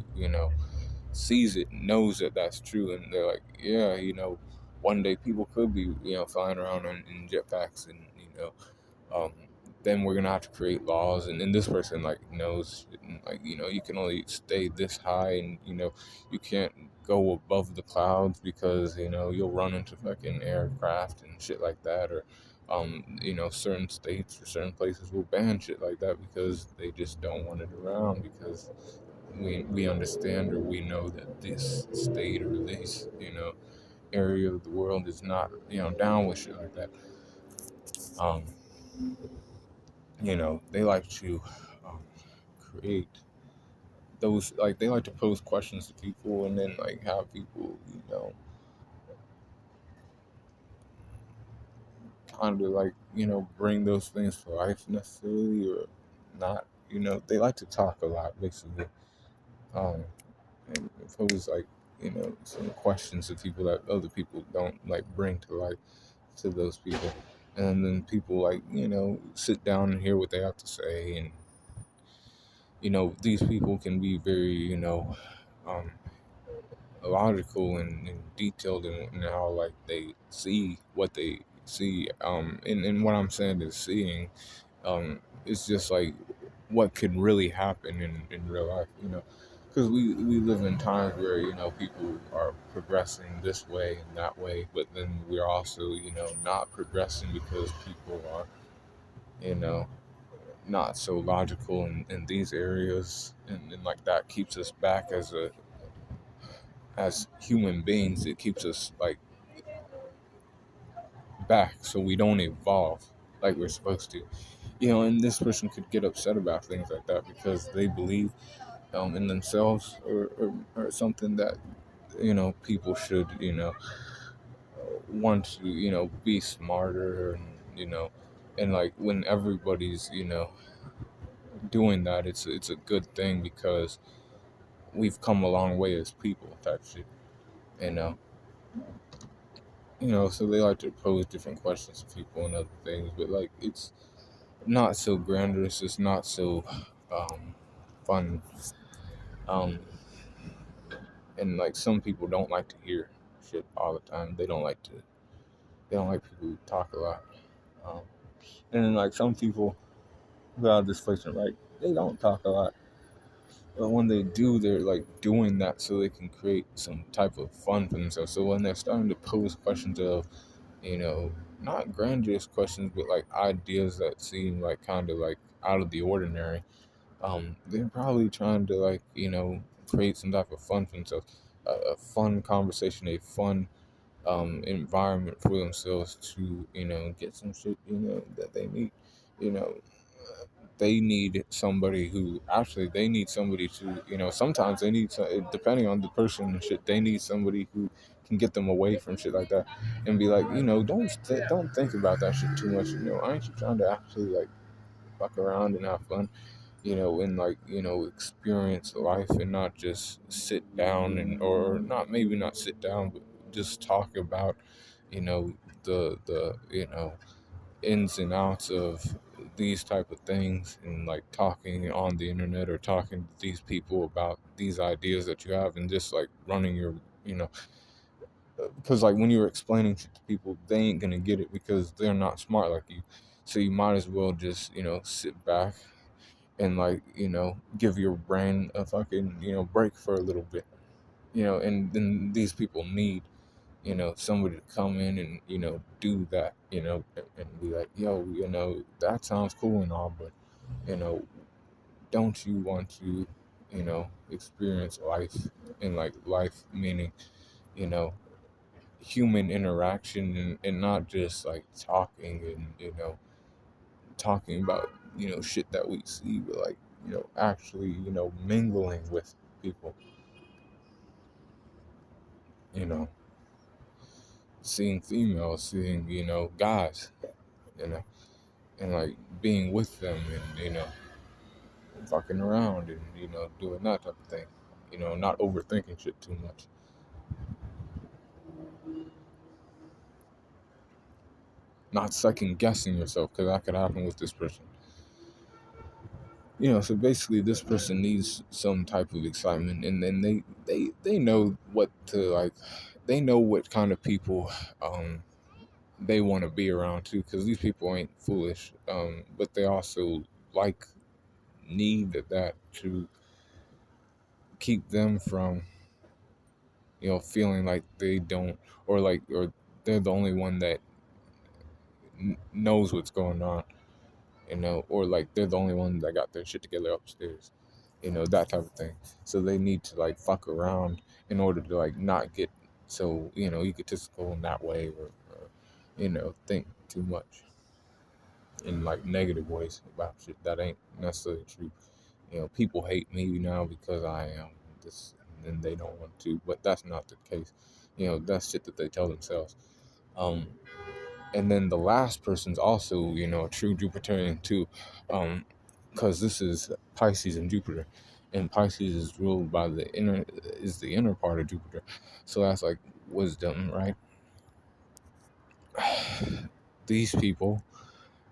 sees it, knows that that's true, and they're like, yeah, one day people could be, flying around in jetpacks, and um, then we're gonna have to create laws, and then this person like knows, and, like, you can only stay this high, and you can't go above the clouds because you'll run into fucking aircraft and shit like that, or certain states or certain places will ban shit like that because they just don't want it around because we understand, or we know that this state or this area of the world is not down with shit like that. um they like to um, create those, like, they like to pose questions to people and then like have people kind of like bring those things to life necessarily or not. They like to talk a lot basically, um and pose like some questions to people that other people don't like bring to life to those people, and then people like sit down and hear what they have to say. And these people can be very um logical and detailed in how like they see what they see, and what I'm saying is seeing, it's just like what could really happen in real life, because we live in times where people are progressing this way and that way, but then we're also not progressing because people are you know not so logical in these areas, and like that keeps us back as human beings. It keeps us like back so we don't evolve like we're supposed to, and this person could get upset about things like that because they believe in themselves, or something that people should want to be smarter, and and like when everybody's doing that, it's a good thing because we've come a long way as people type shit, you know so they like to pose different questions to people and other things, but like it's not so grandiose, it's not so um fun, um and like some people don't like to hear shit all the time. They don't like people who talk a lot, um and then like some people who have displacement, like, they don't talk a lot, but when they do, they're like doing that so they can create some type of fun for themselves. So when they're starting to pose questions of you know, not grandiose questions, but like ideas that seem like kind of like out of the ordinary. They're probably trying to like, create some type of fun for themselves, a fun conversation, a fun environment for themselves to, get some shit, that they need. You know, they need somebody who actually they need somebody to, sometimes they need to, depending on the person and shit, they need somebody who can get them away from shit like that and be like, don't think about that shit too much. Aren't you trying to actually like fuck around and have fun, and like experience life and not just sit down, and or not, maybe not sit down, but just talk about the ins and outs of these type of things, and like talking on the internet or talking to these people about these ideas that you have, and just like running your you know because like when you're explaining shit to people, they ain't gonna get it because they're not smart like you. So you might as well just sit back and like give your brain a fucking break for a little bit, and then these people need somebody to come in and do that, and be like, yo, that sounds cool and all, but you know don't you want to experience life, and like life meaning you know human interaction, and not just like talking, and talking about shit that we see, but like actually mingling with people, you know seeing females, seeing guys, you know and like being with them, and fucking around, and doing that type of thing, not overthinking shit too much, not second guessing yourself, because that could happen with this person. So basically this person needs some type of excitement, and then they know what to like. They know what kind of people they want to be around too, because these people ain't foolish, but they also like need that to keep them from feeling like they don't, or they're the only one that knows what's going on, or like they're the only one that got their shit together upstairs, that type of thing. So they need to like fuck around in order to like not get so egotistical in that way, or think too much in like negative ways about shit that ain't necessarily true. People hate me now because I am this, and they don't want to, but that's not the case. That's shit that they tell themselves. Um, and then the last person's also, a true Jupiterian too, because this is Pisces and Jupiter, and Pisces is ruled by the inner part of Jupiter, so that's like wisdom, right? These people,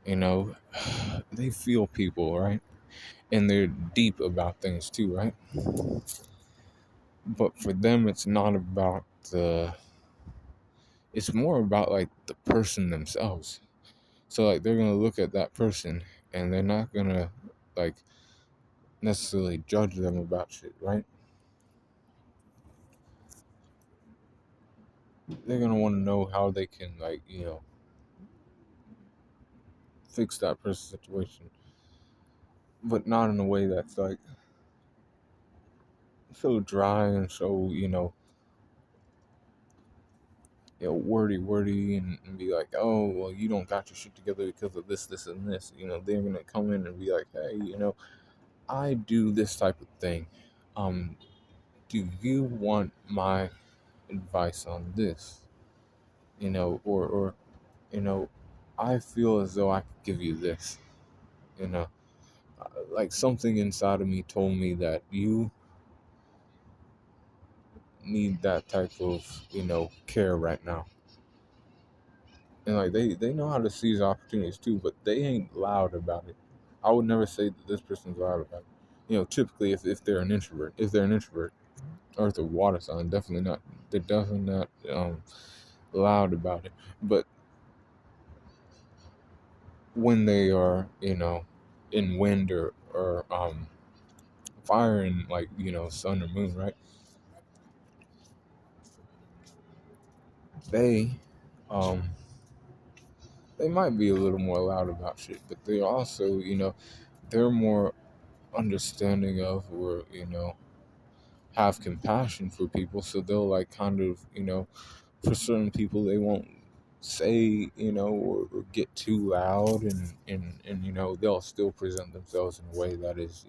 they feel people, right? And they're deep about things too, right? But for them, it's not about it's more about like the person themselves. So like they're gonna look at that person, and they're not gonna like necessarily judge them about shit, right? They're gonna want to know how they can like fix that person's situation, but not in a way that's like so dry and so wordy, and be like, oh well, you don't got your shit together because of this and this. They're gonna come in and be like, hey, I do this type of thing. Um, do you want my advice on this? Or I feel as though I could give you this. You know, like something inside of me told me that you need that type of care right now. And like they know how to seize opportunities too, but they ain't loud about it. I would never say that this person's loud about it. Typically if they're an introvert, or if they're water sign, definitely not. They're definitely not loud about it. But when they are, in wind or fire and like sun or moon, right? They um they might be a little more loud about shit, but they also, they're more understanding of, or have compassion for people, so they'll like kind of for certain people they won't say or get too loud, and they'll still present themselves in a way that is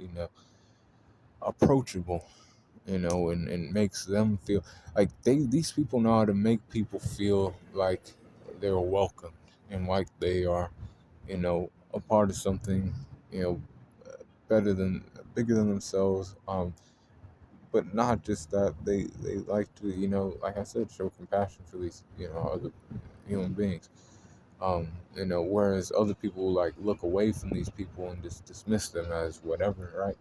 approachable, and makes them feel like these people know how to make people feel like they're welcomed, and like they are a part of something you know better than bigger than themselves. But not just that, they like to like I said, show compassion for these other human beings. Whereas other people like look away from these people and just dismiss them as whatever, right?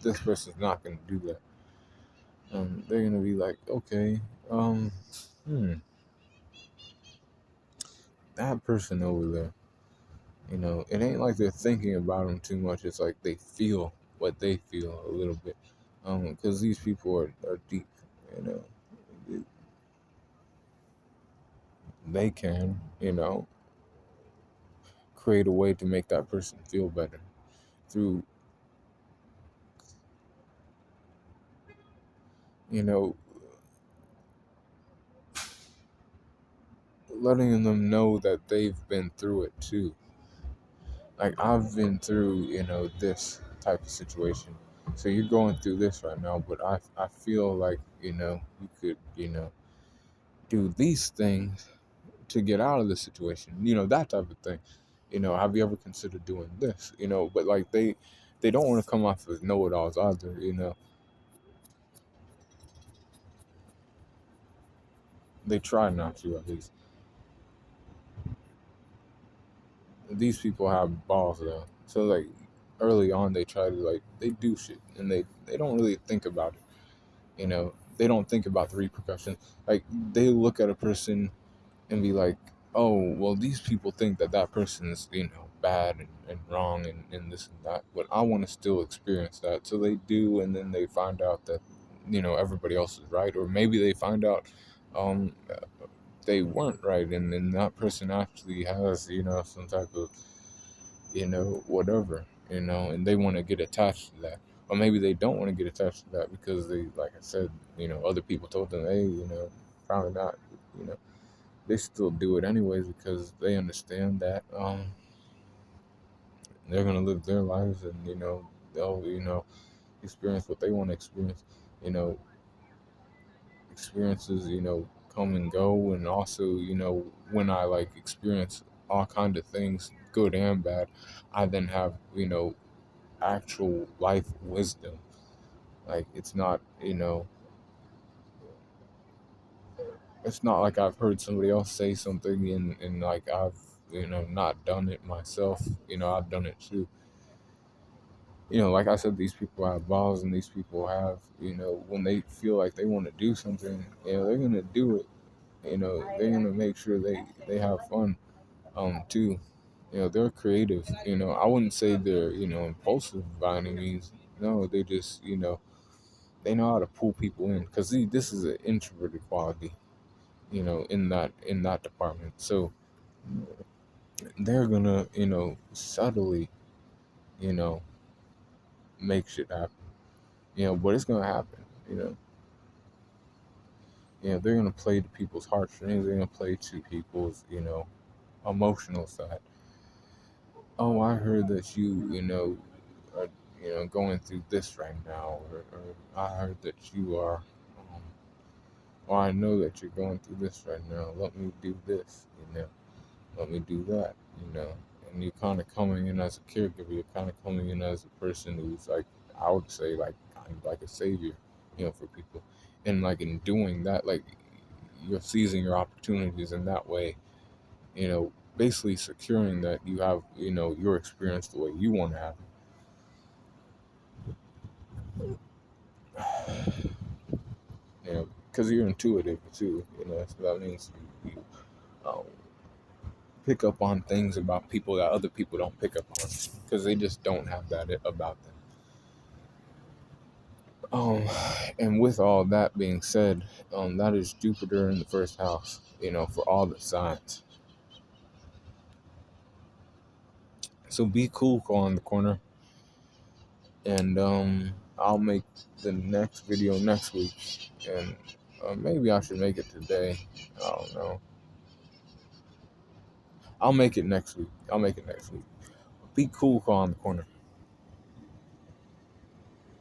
This person's not going to do that. They're going to be like, okay, um hmm, that person over there, it ain't like they're thinking about them too much. It's like they feel what they feel a little bit, because these people are deep. you know they, they can create a way to make that person feel better through you know letting them know that they've been through it too. Like I've been through this type of situation, so you're going through this right now, but I feel like you could do these things to get out of the situation, that type of thing. Have you ever considered doing this? But like they don't want to come off as know-it-alls either. They try not to, at least. These people have balls though, so like early on they try to like they do shit and they don't really think about it. They don't think about the repercussions. Like they look at a person and be like, oh, well, these people think that that person is, bad and wrong and this and that, but I want to still experience that. So they do, and then they find out that, everybody else is right, or maybe they find out um, they weren't right, and then that person actually has, some type of, whatever, and they want to get attached to that. Or maybe they don't want to get attached to that because they, like I said, other people told them, hey, probably not, you know they still do it anyways because they understand that they're gonna live their lives and they'll experience what they want to experience. You know, experiences come and go, and also when I like experience all kind of things, good and bad, I then have actual life wisdom. Like it's not like I've heard somebody else say something and like I've not done it myself. I've done it too. Like I said, these people have balls, and these people have when they feel like they want to do something, they're gonna do it. They're gonna make sure they have fun too. They're creative. I wouldn't say they're impulsive by any means. No, they just they know how to pull people in because this is an introverted quality. In that department. So they're gonna, subtly, you know, make shit happen. But it's gonna happen. They're gonna play to people's heartstrings. They're gonna play to people's, emotional side. Oh, I heard that are, going through this right now, or I heard that you are, or I know that you're going through this right now. Let me do this, let me do that, and you're kind of coming in as a caregiver. You're kind of coming in as a person who's like, I would say, like kind of like a savior, for people. And like in doing that, like you're seizing your opportunities in that way, basically securing that you have, your experience the way you want to have it. Because you're intuitive too, so that means you um, pick up on things about people that other people don't pick up on because they just don't have that about them. Um, and with all that being said, that is Jupiter in the first house, for all the signs. So be cool on the corner, and I'll make the next video next week, and maybe I should make it today. I don't know. I'll make it next week. Be cool on the corner.